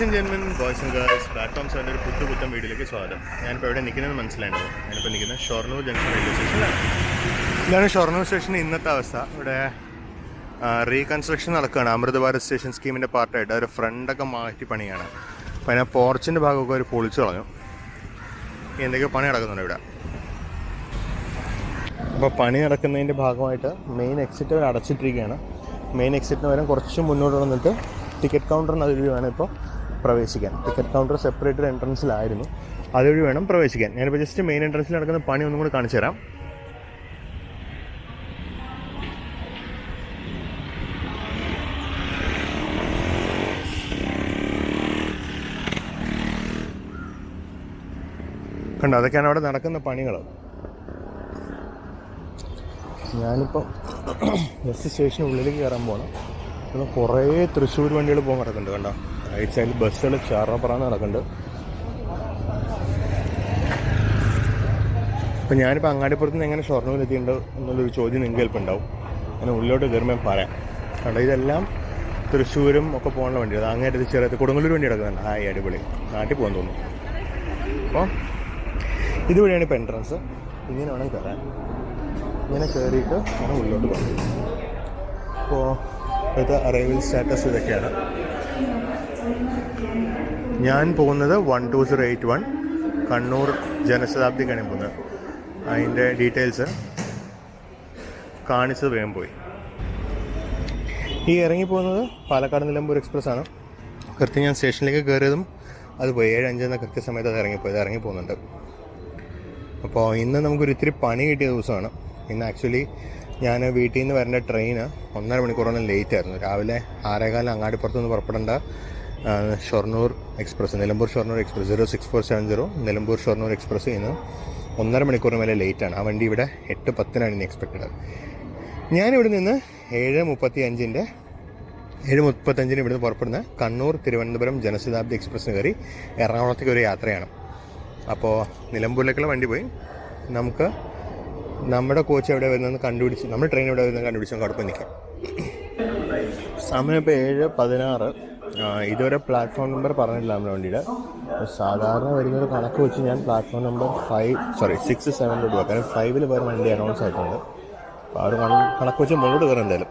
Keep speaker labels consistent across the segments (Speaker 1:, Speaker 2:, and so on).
Speaker 1: Ladies and gentlemen, boys and girls, platforms ഒരു പുത്തൻ വീഡിയോയിലേക്ക് സ്വാഗതം. ഞാനിപ്പോൾ എവിടെ നിൽക്കുന്നത് മനസ്സിലായിട്ടുണ്ടോ? ഞാനിപ്പോൾ നിൽക്കുന്നത് ഷൊർണൂർ ജംഗ്ഷൻ റെയിൽവേ സ്റ്റേഷനിലാണ്. ഇതാണ് ഷൊർണൂർ സ്റ്റേഷൻ്റെ ഇന്നത്തെ അവസ്ഥ. ഇവിടെ റീകൺസ്ട്രക്ഷൻ നടക്കുകയാണ്. അമൃത് ഭാരത് സ്റ്റേഷൻ സ്കീമിൻ്റെ പാർട്ടായിട്ട് ഒരു ഫ്രണ്ടൊക്കെ മാറ്റി പണിയാണ്. അപ്പോൾ അതിനെ പോർച്ചിൻ്റെ ഭാഗമൊക്കെ ഒരു പൊളിച്ചു കളഞ്ഞു. എന്തൊക്കെയോ പണി നടക്കുന്നുണ്ട് ഇവിടെ. അപ്പോൾ പണി നടക്കുന്നതിൻ്റെ ഭാഗമായിട്ട് മെയിൻ എക്സിറ്റ് അവർ അടച്ചിട്ടിരിക്കുകയാണ്. മെയിൻ എക്സിറ്റിന് വരാൻ കുറച്ച് മുന്നോട്ട് വന്നിട്ട് ടിക്കറ്റ് കൗണ്ടറിന് അതുവഴി വേണം ഇപ്പോൾ പ്രവേശിക്കാൻ. ടിക്കറ്റ് കൗണ്ടർ സെപ്പറേറ്റഡ് എൻട്രൻസിലായിരുന്നു, അതുവഴി വേണം പ്രവേശിക്കാൻ. ഞാനിപ്പോൾ ജസ്റ്റ് മെയിൻ എൻട്രൻസിൽ നടക്കുന്ന പണി ഒന്നും കൂടി കാണിച്ചു തരാം. കണ്ടോ, അതൊക്കെയാണ് അവിടെ നടക്കുന്ന പണികൾ. ഞാനിപ്പോൾ ജസ്റ്റ് സ്റ്റേഷന് ഉള്ളിലേക്ക് കയറാൻ പോകണം. പിന്നെ കുറേ തൃശ്ശൂർ വണ്ടികൾ പോകാൻ നടക്കുന്നുണ്ട്. കണ്ടോ, റൈറ്റ് സൈഡിൽ ബസ്സുകൾ ചറപ്പറാന്ന് നടക്കുന്നുണ്ട്. അപ്പം ഞാനിപ്പോൾ അങ്ങാടിപ്പുറത്ത് നിന്ന് എങ്ങനെ ഷൊർണൂർ എത്തിയിട്ടുണ്ട് എന്നുള്ളൊരു ചോദ്യം നിങ്ങൾക്ക് ചിലപ്പോൾ ഉണ്ടാവും. അങ്ങനെ ഉള്ളിലോട്ട് കയറുമ്പോൾ പറയാം. കണ്ടോ, ഇതെല്ലാം തൃശ്ശൂരും ഒക്കെ പോകാനുള്ള വണ്ടികൾ. അങ്ങേറ്റത് ചെറിയ കൊടുങ്ങല്ലൂർ വണ്ടി കിടക്കുന്നുണ്ട്. ഹായ്, അടിപൊളി, നാട്ടിൽ പോകാൻ തോന്നുന്നു. അപ്പോൾ ഇതുവഴിയാണ് ഇപ്പോൾ എൻട്രൻസ്. ഇങ്ങനെ വേണം കയറാൻ. ഇങ്ങനെ കയറിയിട്ട് വേണം ഉള്ളിലോട്ട് പോകാൻ. അപ്പോൾ ഇപ്പോഴത്തെ അറൈവൽ സ്റ്റാറ്റസ് ഇതൊക്കെയാണ്. ഞാൻ പോകുന്നത് 12081 കണ്ണൂർ ജനശതാബ്ദിക്കാണ് പോകുന്നത്. അതിൻ്റെ ഡീറ്റെയിൽസ് കാണിച്ചത് വേഗം പോയി. ഈ ഇറങ്ങിപ്പോകുന്നത് പാലക്കാട് നിലമ്പൂർ എക്സ്പ്രസ് ആണ്. കൃത്യം ഞാൻ സ്റ്റേഷനിലേക്ക് കയറിയതും അത് പോയി 7:05 എന്ന കൃത്യസമയത്ത് അത് ഇറങ്ങിപ്പോകുന്നുണ്ട്. അപ്പോൾ ഇന്ന് നമുക്കൊരു ഇത്തിരി പണി കിട്ടിയ ദിവസമാണ്. ഇന്ന് ആക്ച്വലി ഞാൻ വീട്ടിൽ നിന്ന് വരേണ്ട ട്രെയിന് 1.5 മണിക്കൂറോളം ലേറ്റ് ആയിരുന്നു. രാവിലെ 6:15 അങ്ങാടിപ്പുറത്ത് നിന്ന് പുറപ്പെടേണ്ട Shoranur express, Nilambur Shoranur express 06470 Nilambur Shoranur express ഇന്ന് 1.5 മണിക്കൂറിന് മേലെ ലേറ്റാണ്. ആ വണ്ടി ഇവിടെ 8:10 ഇനി എക്സ്പെക്റ്റഡ്. ഞാനിവിടെ നിന്ന് 7:35 ഇവിടുന്ന് പുറപ്പെടുന്ന കണ്ണൂർ തിരുവനന്തപുരം ജനശതാബ്ദി എക്സ്പ്രസ്സിന് കയറി എറണാകുളത്തേക്ക് ഒരു യാത്രയാണ്. അപ്പോൾ നിലമ്പൂരിലേക്കുള്ള വണ്ടി പോയി നമുക്ക് നമ്മുടെ കോച്ച് എവിടെ വരുന്നതെന്ന് കണ്ടുപിടിച്ച്, നമ്മുടെ ട്രെയിൻ എവിടെ വരുന്നത് കണ്ടുപിടിച്ച് നമുക്ക് അവിടെ നിൽക്കാം. സമയം ഇപ്പോൾ 7:16. ഇതുവരെ പ്ലാറ്റ്ഫോം നമ്പർ പറഞ്ഞിട്ടില്ല നമ്മുടെ വണ്ടിയുടെ. സാധാരണ വരുന്നൊരു കണക്ക് വെച്ച് ഞാൻ പ്ലാറ്റ്ഫോം നമ്പർ 6, 7 പോകാം. കാരണം 5 വേറെ വണ്ടി അനൗൺസ് ആയിട്ടുണ്ട്. അപ്പോൾ ആ ഒരു കണക്ക് വെച്ച് മുന്നോട്ട് കയറും എന്തായാലും.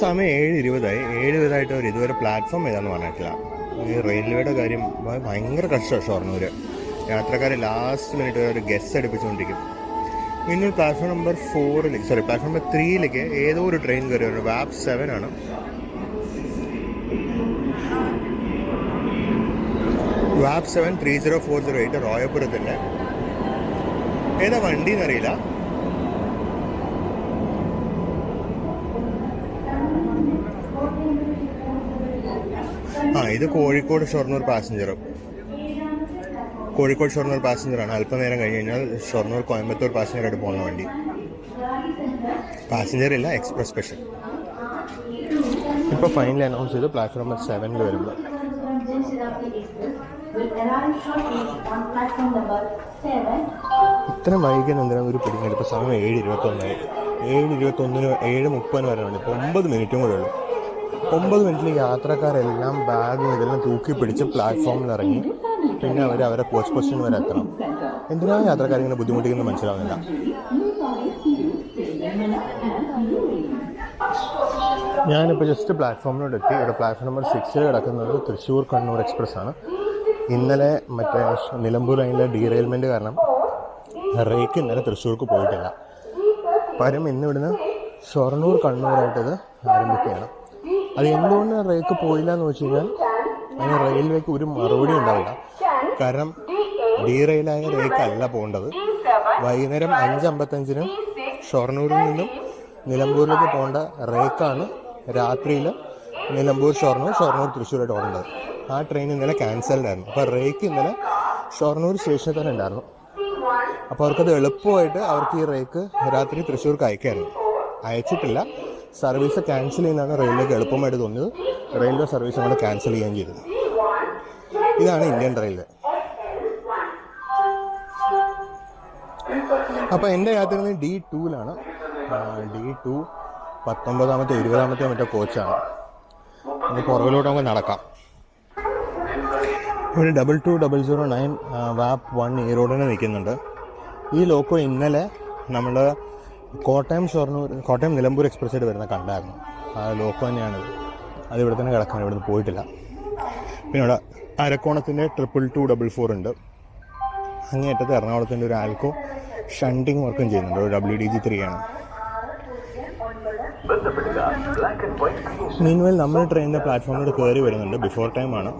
Speaker 1: സമയം 7:20 7:20 അവർ ഇതുവരെ പ്ലാറ്റ്ഫോം ഏതാണെന്ന് പറഞ്ഞിട്ടില്ല. ഈ റെയിൽവേയുടെ കാര്യം ഭയങ്കര കഷ്ടമാണ്. ഷൊർണൂർ യാത്രക്കാരെ ലാസ്റ്റ് മിനിറ്റ് വരെ ഒരു ഗസ്റ്റ് അടുപ്പിച്ചുകൊണ്ടിരിക്കും. പിന്നെ പ്ലാറ്റ്ഫോം നമ്പർ 4 പ്ലാറ്റ്ഫോം നമ്പർ 3 ഏതോ ഒരു ട്രെയിൻ കയറി വരുന്നത്. വാപ്പ് 7 ആണ്. വാപ്പ് 7 30408 റോയപുരത്തിൻ്റെ ഏതാ വണ്ടി എന്നറിയില്ല. ഇത് കോഴിക്കോട് ഷൊർണൂർ പാസഞ്ചറാണ്. അല്പനേരം കഴിഞ്ഞ് കഴിഞ്ഞാൽ ഷൊർണൂർ കോയമ്പത്തൂർ പാസഞ്ചറായിട്ട് പോകുന്ന വണ്ടി. പാസഞ്ചർ ഇല്ല, എക്സ്പ്രസ് സ്പെഷ്യൽ. ഇപ്പോൾ ഫൈനലി അനൗൺസ് ചെയ്തു പ്ലാറ്റ്ഫോം നമ്പർ 7 വരുമ്പോൾ. ഇത്ര വൈകിയ എന്തിനാണ് ഒരു പിടിക്കുന്നത്? ഇപ്പോൾ സമയം 7:21 7:30 വരെ ഉണ്ട്. ഇപ്പോൾ 9 മിനിറ്റും കൂടെ ഉള്ളൂ. 9 മിനിറ്റിൽ യാത്രക്കാരെല്ലാം ബാഗും ഇതെല്ലാം തൂക്കി പിടിച്ച് പ്ലാറ്റ്ഫോമിൽ ഇറങ്ങി പിന്നെ അവരെ കോച്ച് പൊസിഷൻ വരെ എത്തണം. എന്തിനാണ് യാത്രക്കാരിങ്ങനെ ബുദ്ധിമുട്ടിക്കുന്നത് മനസ്സിലാവുന്നില്ല. ഞാനിപ്പോൾ ജസ്റ്റ് പ്ലാറ്റ്ഫോമിലോട്ട് എത്തി. ഇവിടെ പ്ലാറ്റ്ഫോം നമ്പർ 6 കിടക്കുന്നത് തൃശ്ശൂർ കണ്ണൂർ എക്സ്പ്രസ് ആണ്. ഇന്നലെ മറ്റേ നിലമ്പൂർ ലൈനിലെ ഡീറെയിൽമെൻറ്റ് കാരണം റേക്ക് ഇന്നലെ തൃശ്ശൂർക്ക് പോയിട്ടില്ല. പകരം ഇന്ന് ഇവിടുന്ന് ഷൊർണൂർ കണ്ണൂരായിട്ടത് ആരംഭിക്കുകയാണ്. അത് എന്തുകൊണ്ട് റേക്ക് പോയില്ല എന്ന് വെച്ച് കഴിഞ്ഞാൽ അതിന് റെയിൽവേക്ക് ഒരു മറുപടി ഉണ്ടാവില്ല. കാരണം ഡീറെയിലായ റേക്ക് അല്ല പോകേണ്ടത്. വൈകുന്നേരം 5:55 ഷൊർണൂരിൽ നിന്നും നിലമ്പൂരിലേക്ക് പോകേണ്ട റേക്കാണ് രാത്രിയിൽ നിലമ്പൂർ ഷൊർണൂർ തൃശ്ശൂരായിട്ട് ഓടേണ്ടത്. ആ ട്രെയിൻ ഇന്നലെ ക്യാൻസൽഡ് ആയിരുന്നു. അപ്പോൾ റേക്ക് ഇന്നലെ ഷൊർണൂർ സ്റ്റേഷനിൽ തന്നെ ഉണ്ടായിരുന്നു. അപ്പോൾ അവർക്കത് എളുപ്പമായിട്ട് അവർക്ക് ഈ റേക്ക് രാത്രി തൃശ്ശൂർക്ക് അയച്ചിട്ടില്ല. സർവീസ് ക്യാൻസൽ ചെയ്യുന്നതാണ് റെയിൽവേക്ക് എളുപ്പമായിട്ട് തോന്നിയത്. റെയിൽവേ സർവീസ് നമ്മൾ ക്യാൻസൽ ചെയ്യുകയും ചെയ്തത്. ഇതാണ് ഇന്ത്യൻ റെയിൽവേ. അപ്പോൾ എൻ്റെ യാത്ര D2-ലാണ്. D2 19-ാമത്തെ 20-ാമത്തെ മറ്റോ കോച്ചാണ്. നമുക്ക് പുറകിലോട്ട് നമുക്ക് നടക്കാം. ഒരു 22009 വാപ്പ് 1 ഈ റോഡിന് നിൽക്കുന്നുണ്ട്. ഈ ലോക്കോ ഇന്നലെ നമ്മൾ കോട്ടയം നിലമ്പൂർ എക്സ്പ്രസ് ആയിട്ട് വരുന്ന കണ്ടായിരുന്നു. ആ ലോക്കോ തന്നെയാണിത്. അത് ഇവിടെ തന്നെ കിടക്കാണ്, ഇവിടെ നിന്ന് പോയിട്ടില്ല. പിന്നെ ഇവിടെ അരക്കോണത്തിൻ്റെ 22244 ഉണ്ട്. അങ്ങേയറ്റത്ത് എറണാകുളത്തിൻ്റെ ഒരു ആൽക്കോ ഷണ്ടിങ് വർക്കും ചെയ്യുന്നുണ്ട്. ഒരു WDG3 ആണ്. മീൻവെൽ നമ്മൾ ട്രെയിനിൻ്റെ പ്ലാറ്റ്ഫോമിലോട്ട് കയറി വരുന്നുണ്ട്. ബിഫോർ ടൈമാണ്.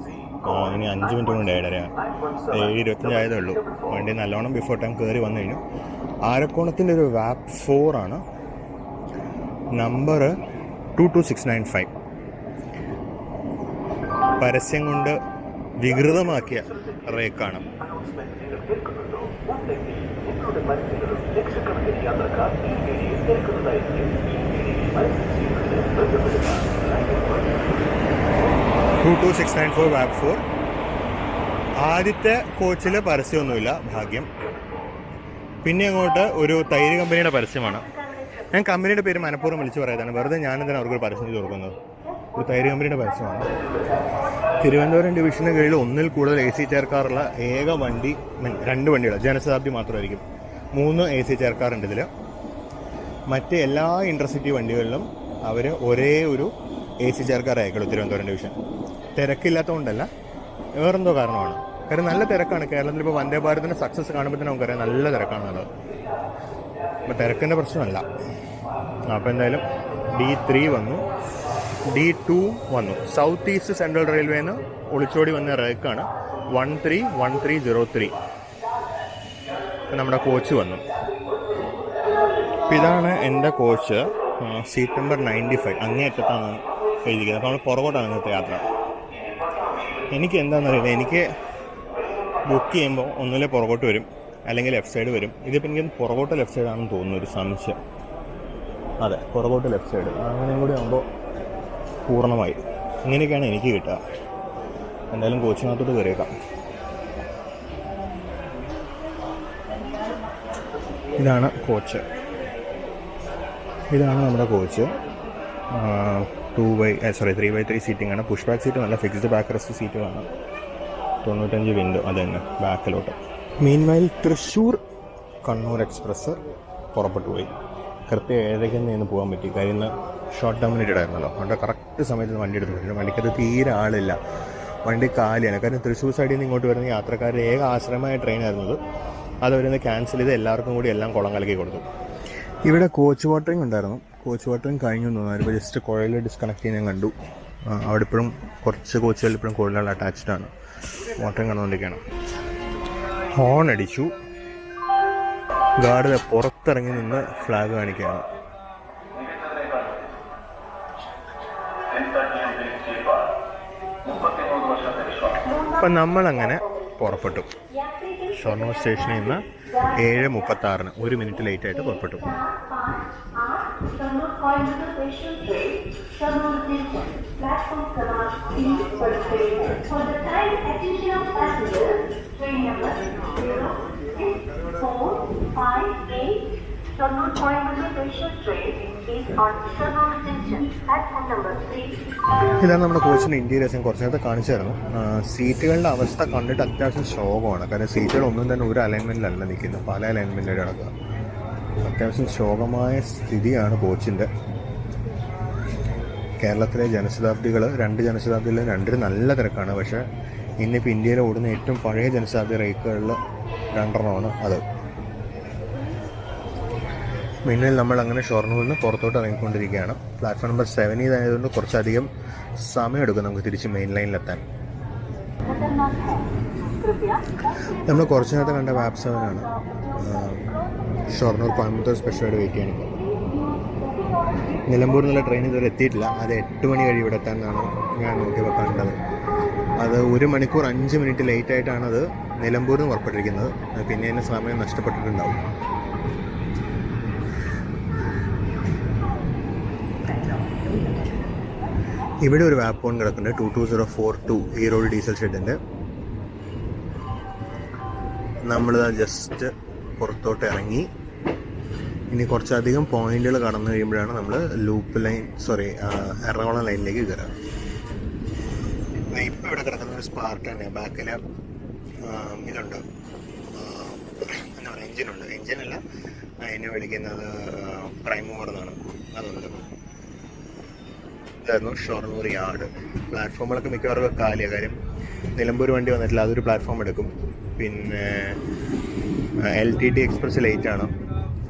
Speaker 1: ഇനി 5 മിനിറ്റ് കൊണ്ട് 7:25 ആയതേ ഉള്ളൂ. വണ്ടി നല്ലോണം ബിഫോർ ടൈം കയറി വന്നു കഴിഞ്ഞു. ആരക്കോണത്തിൻ്റെ ഒരു വാപ്പ് 4 ആണ്. നമ്പർ 22695. പരസ്യം കൊണ്ട് വികൃതമാക്കിയ റേക്കാണ്. വാപ്പ് 4. ആദ്യത്തെ കോച്ചിൽ പരസ്യമൊന്നുമില്ല, ഭാഗ്യം. പിന്നെ അങ്ങോട്ട് ഒരു തൈര് കമ്പനിയുടെ പരസ്യമാണ്. ഞാൻ കമ്പനിയുടെ പേര് മനഃപൂർവ്വം വിളിച്ച് പറയാതാണ്, വെറുതെ ഞാനെന്താണ് അവർക്കൊരു പരസ്യം ചെയ്ത് കൊടുക്കുന്നത്. ഒരു തൈര് കമ്പനിയുടെ പരസ്യമാണ്. തിരുവനന്തപുരം ഡിവിഷന് കീഴിൽ ഒന്നിൽ കൂടുതൽ AC ചേർക്കാറുള്ള ഏക വണ്ടി, 2 വണ്ടികൾ, ജനശതാബ്ദി മാത്രമായിരിക്കും. 3 AC ചേർക്കാറുണ്ട് ഇതിൽ. മറ്റ് എല്ലാ ഇൻ്റർസിറ്റി വണ്ടികളിലും അവർ ഒരേ ഒരു AC ചേർക്കാറായിരിക്കുള്ളൂ തിരുവനന്തപുരം ഡിവിഷൻ. തിരക്കില്ലാത്തതുകൊണ്ടല്ല, വേറെന്തോ കാരണമാണ്. കാര്യം നല്ല തിരക്കാണ് കേരളത്തിൽ. ഇപ്പോൾ വന്ദേ ഭാരതിൻ്റെ സക്സസ് കാണുമ്പോൾ തന്നെ നമുക്കറിയാം നല്ല തിരക്കാണെന്നുള്ളത്. അപ്പോൾ തിരക്കിൻ്റെ പ്രശ്നമല്ല. അപ്പോൾ എന്തായാലും D3 വന്നു, D2 വന്നു. സൗത്ത് ഈസ്റ്റ് സെൻട്രൽ റെയിൽവേന്ന് ഒളിച്ചോടി വന്ന റേക്കാണ് 131303. നമ്മുടെ കോച്ച് വന്നു. അപ്പോൾ ഇതാണ് എൻ്റെ കോച്ച്. സീറ്റ് നമ്പർ 95 അങ്ങേയറ്റത്താണ് എഴുതിയിരിക്കുന്നത്. അപ്പോൾ നമ്മൾ പുറകോട്ടാണ് ഇന്നത്തെ യാത്ര. എനിക്ക് എന്താണെന്നറിയില്ല, എനിക്ക് ബുക്ക് ചെയ്യുമ്പോൾ ഒന്നുമില്ലേ പുറകോട്ട് വരും, അല്ലെങ്കിൽ ലെഫ്റ്റ് സൈഡ് വരും. ഇതിപ്പോൾ എനിക്ക് പുറകോട്ട് ലെഫ്റ്റ് സൈഡാണെന്ന് തോന്നുന്നു, ഒരു സംശയം. അതെ, പുറകോട്ട് ലെഫ്റ്റ് സൈഡ്. അങ്ങനെയും കൂടി ആകുമ്പോൾ പൂർണ്ണമായി. ഇങ്ങനെയൊക്കെയാണ് എനിക്ക് കിട്ടുക. എന്തായാലും കോച്ചിനകത്തോട്ട് കയറിയേക്കാം. ഇതാണ് കോച്ച്. ഇതാണ് നമ്മുടെ കോച്ച്. 3x3 സീറ്റിംഗ് ആണ്. പുഷ് ബാക്ക് സീറ്റ് നല്ല ഫിക്സ്ഡ് ബാക്ക് റെസ്റ്റ് സീറ്റുമാണ്. 95 വിൻഡോ, അത് തന്നെ ബാക്കിലോട്ട്. മീൻവൈൽ തൃശ്ശൂർ കണ്ണൂർ എക്സ്പ്രസ് പുറപ്പെട്ടു പോയി. കൃത്യം 7:00 പോകാൻ പറ്റി. കാര്യം ഷോർട്ട് ടെർമിനേറ്റഡ് ആയിരുന്നല്ലോ. അതുകൊണ്ട് കറക്റ്റ് സമയത്ത് വണ്ടി എടുത്തിട്ടുണ്ട്. വണ്ടിക്കത് തീരെ ആളില്ല, വണ്ടി കാലിയാണ്. കാരണം തൃശ്ശൂർ സൈഡിൽ നിന്ന് ഇങ്ങോട്ട് വരുന്ന യാത്രക്കാരുടെ ഏക ആശ്രയമായ ട്രെയിനായിരുന്നത്. അതവരൊന്ന് ക്യാൻസൽ ചെയ്ത് എല്ലാവർക്കും കൂടി എല്ലാം കുളം കലക്കി കൊടുത്തു. ഇവിടെ കോച്ച് വാട്ടറിങ് ഉണ്ടായിരുന്നു. കോച്ച് വാട്ടറിങ് കഴിഞ്ഞു തോന്നുന്നു. അതിപ്പോൾ ജസ്റ്റ് കുഴൽ ഡിസ്കണക്ട് ചെയ്യാൻ കണ്ടു. അവിടെ ഇപ്പോഴും കുറച്ച് കോച്ചുകൾ ഇപ്പോഴും കുഴലുകൾ അറ്റാച്ച്ഡ് ആണ്. വാട്ടറിങ് കണ്ടുകൊണ്ടിരിക്കുകയാണ്. ഹോൺ അടിച്ചു. ഗാർഡ് പുറത്തിറങ്ങി നിന്ന് ഫ്ലാഗ് കാണിക്കുകയാണ്. അപ്പം നമ്മളങ്ങനെ പുറപ്പെട്ടു. ഷൊർണൂർ സ്റ്റേഷനിൽ നിന്ന് 7:36, 1 മിനിറ്റ് ലേറ്റായിട്ട് പുറപ്പെട്ടു. ഇതാണ് നമ്മുടെ കോച്ചിൻ്റെ ഇൻറ്റീരിയേഴ്സ്. ഞാൻ കുറച്ച് നേരത്തെ കാണിച്ചായിരുന്നു. സീറ്റുകളുടെ അവസ്ഥ കണ്ടിട്ട് അത്യാവശ്യം ശോകമാണ്. കാരണം സീറ്റുകൾ ഒന്നും തന്നെ ഒരു അലൈൻമെൻറ്റിലല്ല നിൽക്കുന്നത്, പല അലൈൻമെൻറ്റിൽ കിടക്കുക. അത്യാവശ്യം ശോകമായ സ്ഥിതിയാണ് കോച്ചിൻ്റെ. കേരളത്തിലെ ജനശതാബ്ദികൾ, 2 ജനശതാബ്ദികളിൽ 2 നല്ല തിരക്കാണ്. പക്ഷേ ഇന്നിപ്പോൾ ഇന്ത്യയിൽ ഓടുന്ന ഏറ്റവും പഴയ ജനശതാബ്ദി റേക്കുകളിൽ 2 അത്. പിന്നിൽ നമ്മൾ അങ്ങനെ ഷൊർണൂരിൽ നിന്ന് പുറത്തോട്ട് ഇറങ്ങിക്കൊണ്ടിരിക്കുകയാണ്. പ്ലാറ്റ്ഫോം നമ്പർ 7 ഇതായതുകൊണ്ട് കുറച്ചധികം സമയമെടുക്കും നമുക്ക് തിരിച്ച് മെയിൻ ലൈനിലെത്താൻ. നമ്മൾ കുറച്ച് നേരത്തെ കണ്ട വാപ്പ് 7 ആണ്. ഷൊർണൂർ കോയമ്പത്തൂർ സ്പെഷ്യലായിട്ട് വെയിറ്റ് ചെയ്യണം. നിലമ്പൂരിൽ നിന്നുള്ള ട്രെയിൻ ഇതുവരെ എത്തിയിട്ടില്ല. അത് 8 മണി കഴിയും ഇവിടെ എത്താനാണ് ഞാൻ നോക്കിയപ്പോൾ കണ്ടത്. അത് 1 മണിക്കൂർ 5 മിനിറ്റ് ലേറ്റായിട്ടാണ് അത് നിലമ്പൂരിൽ നിന്ന് പുറപ്പെട്ടിരിക്കുന്നത്. പിന്നെ അതിന് സമയം നഷ്ടപ്പെട്ടിട്ടുണ്ടാവും. ഇവിടെ ഒരു വാപ്പ് ഓൺ കിടക്കുന്നുണ്ട്, 22042 ഈറോഡ് ഡീസൽ ഷെഡിൻ്റെ. നമ്മളിതാ ജസ്റ്റ് പുറത്തോട്ട് ഇറങ്ങി. ഇനി കുറച്ചധികം പോയിന്റുകൾ കടന്നു കഴിയുമ്പോഴാണ് നമ്മൾ എറണാകുളം ലൈനിലേക്ക് കയറുക. ഇപ്പോൾ ഇവിടെ കിടക്കുന്ന ഒരു സ്പാർക്ക് തന്നെ. ബാക്കിൽ ഇതുണ്ട്, എന്താ പറയുക, എഞ്ചിനുണ്ട്. എഞ്ചിനല്ല, അതിനെ വിളിക്കുന്നത് പ്രൈം മൂവർ എന്നാണ്. അതുണ്ട്. ഇതായിരുന്നു ഷൊർണൂർ യാർഡ്. പ്ലാറ്റ്ഫോമുകളൊക്കെ മിക്കവാറും കാലിയാണ്. കാര്യം നിലമ്പൂർ വണ്ടി വന്നിട്ടില്ല, അതൊരു പ്ലാറ്റ്ഫോം എടുക്കും. പിന്നെ LTT എക്സ്പ്രസ് ലേറ്റാണ്.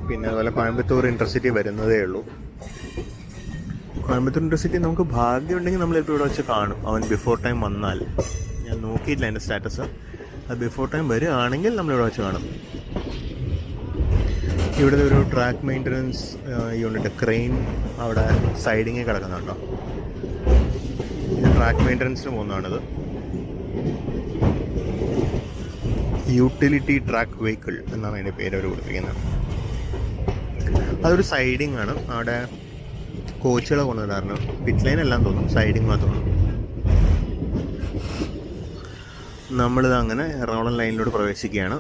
Speaker 1: പിന്നെ അതുപോലെ കോയമ്പത്തൂർ ഇൻ്റർസിറ്റി വരുന്നതേ ഉള്ളൂ. കോയമ്പത്തൂർ ഇൻ്റർസിറ്റി നമുക്ക് ഭാഗ്യമുണ്ടെങ്കിൽ നമ്മളിപ്പോൾ ഇവിടെ വെച്ച് കാണും, അവൻ ബിഫോർ ടൈം വന്നാൽ. ഞാൻ നോക്കിയിട്ടില്ല അതിൻ്റെ സ്റ്റാറ്റസ്. അത് ബിഫോർ ടൈം വരികയാണെങ്കിൽ നമ്മളിവിടെ വെച്ച് കാണും. ഇവിടെ ഒരു ട്രാക്ക് മെയിൻ്റനൻസ് യൂണിറ്റ്, ക്രെയിൻ അവിടെ സൈഡിങ്ങിൽ കിടക്കുന്നുണ്ടോ. ഇത് ട്രാക്ക് മെയിൻ്റനൻസിന് പോകുന്നതാണിത്. യൂട്ടിലിറ്റി ട്രാക്ക് വെഹിക്കിൾ എന്നാണ് അതിൻ്റെ പേര് അവർ കൊടുത്തിരിക്കുന്നത്. അതൊരു സൈഡിങ് ആണ്. അവിടെ കോച്ചുകളെ കൊണ്ടുവരാറുണ്ട്. പിറ്റ് ലൈൻ എല്ലാം തോന്നും, സൈഡിങ് മാത്രമാണ്. നമ്മളിത് അങ്ങനെ എറണാകുളം ലൈനിലൂടെ പ്രവേശിക്കുകയാണ്.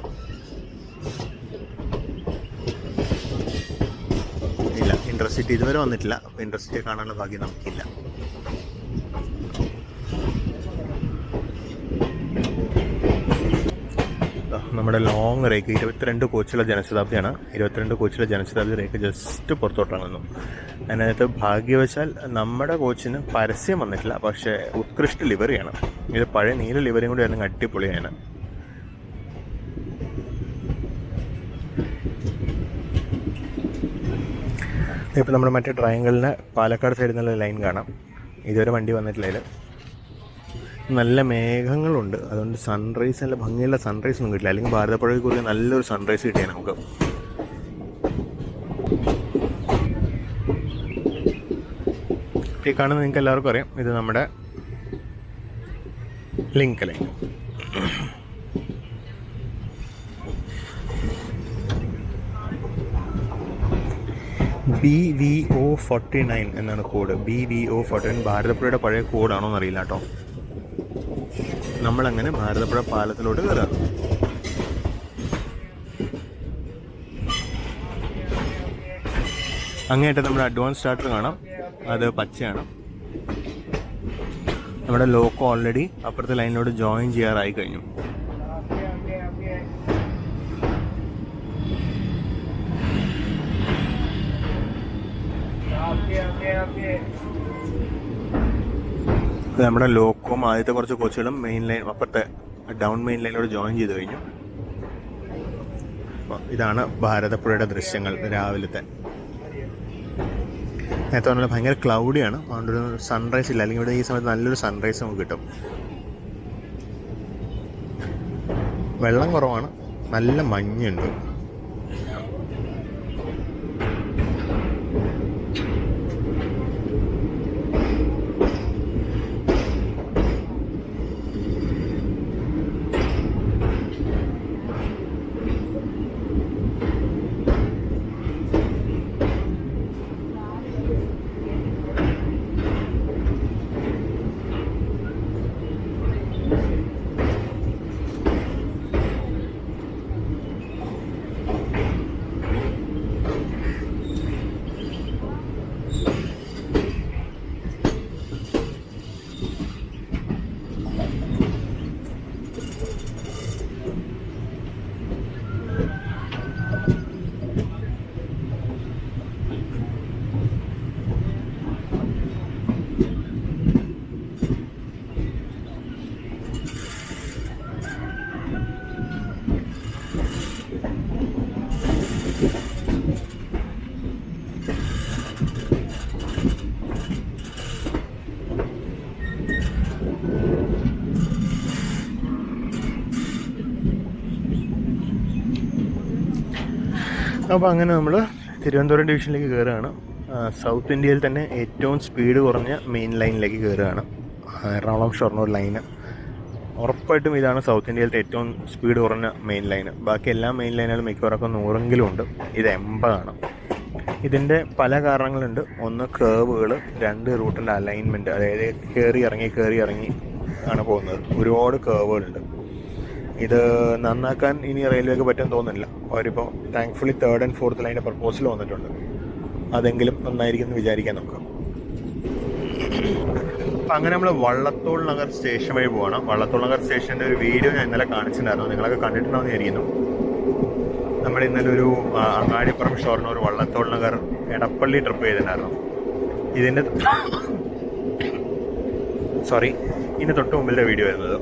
Speaker 1: ഇല്ല, ഇൻ്റർസിറ്റി ഇതുവരെ വന്നിട്ടില്ല. അപ്പോൾ ഇൻ്റർസിറ്റി കാണാനുള്ള ഭാഗ്യം നമുക്കില്ല. നമ്മുടെ ലോങ് റേക്ക് 22 കോച്ചുള്ള ജനശതാബ്ദിയാണ്. 22 കോച്ചുള്ള ജനശതാബ്ദി റേക്ക് ജസ്റ്റ് പുറത്തോട്ടാണെന്നും. അതിനകത്ത് ഭാഗ്യവശാൽ നമ്മുടെ കോച്ചിന് പരസ്യം വന്നിട്ടില്ല, പക്ഷേ ഉത്കൃഷ്ട ലിവറിയാണ്. ഇത് പഴയ നീല ലിവറിയും കൂടി ആയിരുന്നു, അടിപൊളിയാണ്. ഇപ്പോൾ നമ്മുടെ മറ്റേ ട്രയാങ്കിളിന് പാലക്കാട് സൈഡിൽ നിന്നുള്ള ലൈൻ കാണാം. ഇതുവരെ വണ്ടി വന്നിട്ടില്ല. ഇതിൽ നല്ല മേഘങ്ങളുണ്ട്, അതുകൊണ്ട് സൺറൈസ്, നല്ല ഭംഗിയുള്ള സൺറൈസ് ഒന്നും കിട്ടില്ല. അല്ലെങ്കിൽ ഭാരതപ്പുഴയിൽ കുറിച്ച് നല്ലൊരു സൺറൈസ് കിട്ടിയാൽ നമുക്ക്. ഈ കാണുന്നത് നിങ്ങൾക്ക് എല്ലാവർക്കും അറിയാം, ഇത് നമ്മുടെ ലിങ്ക് ലൈൻ. BVO49 എന്നാണ് കോഡ്. BVO49 ഭാരതപ്പുഴയുടെ പഴയ കോഡാണോ എന്നറിയില്ല കേട്ടോ. നമ്മളങ്ങനെ ഭാരതപ്പുഴ പാലത്തിലോട്ട് കയറാം. അങ്ങേയറ്റം നമ്മുടെ അഡ്വാൻസ് സ്റ്റാർട്ടർ കാണാം, അത് പച്ചയാണ്. നമ്മുടെ ലോക്കോ ഓൾറെഡി അപ്പുറത്തെ ലൈനിലോട്ട് ജോയിൻ ചെയ്യാറായി കഴിഞ്ഞു. നമ്മുടെ ലോക്കോം ആദ്യത്തെ കുറച്ച് കോച്ചുകളും മെയിൻ ലൈൻ, അപ്പുറത്തെ ഡൗൺ മെയിൻ ലൈനിലോട് ജോയിൻ ചെയ്ത് കഴിഞ്ഞു. ഇതാണ് ഭാരതപ്പുഴയുടെ ദൃശ്യങ്ങൾ രാവിലത്തെ. നേരത്തെ പറഞ്ഞാൽ ഭയങ്കര ക്ലൗഡിയാണ്, അതുകൊണ്ടൊരു സൺറൈസ് ഇല്ല. അല്ലെങ്കിൽ ഇവിടെ ഈ സമയത്ത് നല്ലൊരു സൺറൈസ് നമുക്ക് കിട്ടും. വെള്ളം കുറവാണ്, നല്ല മഞ്ഞുണ്ട്. അപ്പോൾ അങ്ങനെ നമ്മൾ തിരുവനന്തപുരം ഡിവിഷനിലേക്ക് കയറുകയാണ്. സൗത്ത് ഇന്ത്യയിൽ തന്നെ ഏറ്റവും സ്പീഡ് കുറഞ്ഞ മെയിൻ ലൈനിലേക്ക് കയറുകയാണ്, എറണാകുളം ഷൊർണൂർ ലൈന്. ഉറപ്പായിട്ടും ഇതാണ് സൗത്ത് ഇന്ത്യയിലത്തെ ഏറ്റവും സ്പീഡ് കുറഞ്ഞ മെയിൻ ലൈന്. ബാക്കി എല്ലാ മെയിൻ ലൈനുകളും മിക്കവാറും 100 ഉണ്ട്. ഇത് 80 ഇതിൻ്റെ പല കാരണങ്ങളുണ്ട്. ഒന്ന് കേവുകൾ, 2 റൂട്ടിൻ്റെ അലൈൻമെൻറ്റ്, അതായത് കയറി ഇറങ്ങി ആണ് പോകുന്നത്. ഒരുപാട് കേവുകളുണ്ട്. ഇത് നന്നാക്കാൻ ഇനി റെയിൽവേക്ക് പറ്റുമെന്ന് തോന്നുന്നില്ല. അവരിപ്പോൾ thankfully 3rd and 4th ലൈൻ്റെ proposal വന്നിട്ടുണ്ട്. അതെങ്കിലും നന്നായിരിക്കും എന്ന് വിചാരിക്കാൻ നമുക്ക്. അങ്ങനെ നമ്മൾ വള്ളത്തോൾ നഗർ സ്റ്റേഷൻ വഴി പോകണം. വള്ളത്തോൾ നഗർ സ്റ്റേഷൻ്റെ ഒരു വീഡിയോ ഞാൻ ഇന്നലെ കാണിച്ചിട്ടുണ്ടായിരുന്നു, നിങ്ങളൊക്കെ കണ്ടിട്ടുണ്ടാവുമെന്ന് വിചാരിക്കുന്നു. നമ്മൾ ഇന്നലെ ഒരു അങ്ങാടിപ്പുറം ഷൊർണൂർ വള്ളത്തോൾ നഗർ എടപ്പള്ളി ട്രിപ്പ് ചെയ്തിട്ടുണ്ടായിരുന്നു. ഇതിൻ്റെ ഇതിന് തൊട്ട് മുമ്പിലത്തെ വീഡിയോ വരുന്നത്.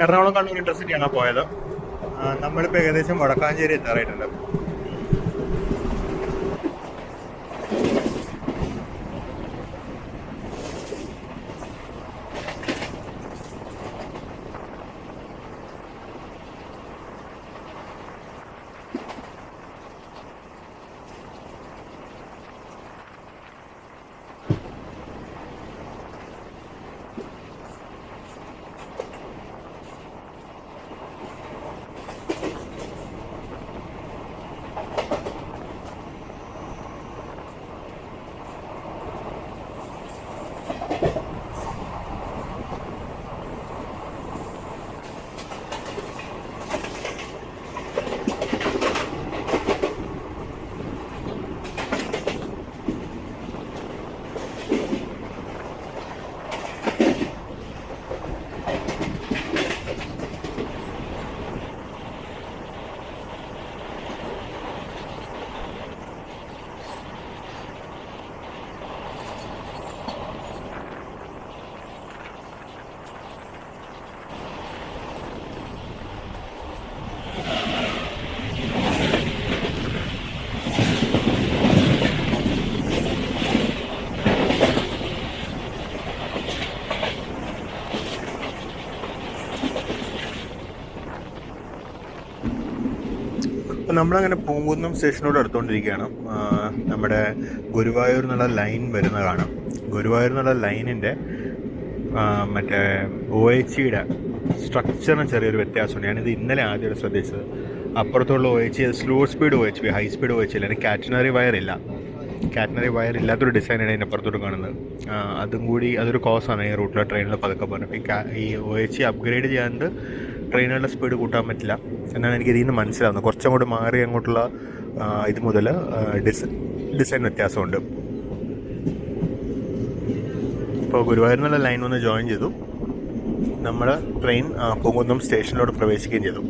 Speaker 1: എറണാകുളം കണ്ണൂർ ഇൻ്റർസിറ്റിയാണ് പോയത്. നമ്മളിപ്പോൾ ഏകദേശം വടക്കാഞ്ചേരി എത്താറായിട്ടുണ്ട്. അപ്പോൾ നമ്മളങ്ങനെ പൂങ്കുന്നം സ്റ്റേഷനോട് അടുത്തുകൊണ്ടിരിക്കുകയാണ്. നമ്മുടെ ഗുരുവായൂർ എന്നുള്ള ലൈൻ വരുന്ന കാണാം. ഗുരുവായൂർ എന്നുള്ള ലൈനിൻ്റെ മറ്റേ OHയുടെ സ്ട്രക്ചറിന് ചെറിയൊരു വ്യത്യാസമുണ്ട്. ഞാനിത് ഇന്നലെ ആദ്യമായിട്ട് ശ്രദ്ധിച്ചത്. അപ്പുറത്തുള്ള OH slow speed OH, high speed OH ഇല്ല. അതിന് കാറ്റനറി വയർ ഇല്ലാത്തൊരു ഡിസൈനാണ് അതിൻ്റെ അപ്പുറത്തോട്ട് കാണുന്നത്. അതും കൂടി അതൊരു കോസാണ് ഈ റൂട്ടിലെ ട്രെയിനിൽ പതുക്കെ പോകുന്നത്. ഈ OH അപ്ഗ്രേഡ് ചെയ്യാണ്ട് ട്രെയിനുകളുടെ സ്പീഡ് കൂട്ടാൻ പറ്റില്ല എന്നാണ് എനിക്ക് ഇതിൽ നിന്ന് മനസ്സിലാവുന്നത്. കുറച്ചങ്ങോട്ട് മാറി അങ്ങോട്ടുള്ള ഇത് മുതൽ ഡിസൈൻ വ്യത്യാസമുണ്ട്. ഇപ്പോൾ ഗുരുവായൂർ എന്നുള്ള ലൈൻ ഒന്ന് ജോയിൻ ചെയ്തു. നമ്മൾ ട്രെയിൻ പൂങ്കുന്നം സ്റ്റേഷനിലോട്ട് പ്രവേശിക്കുകയും ചെയ്തു.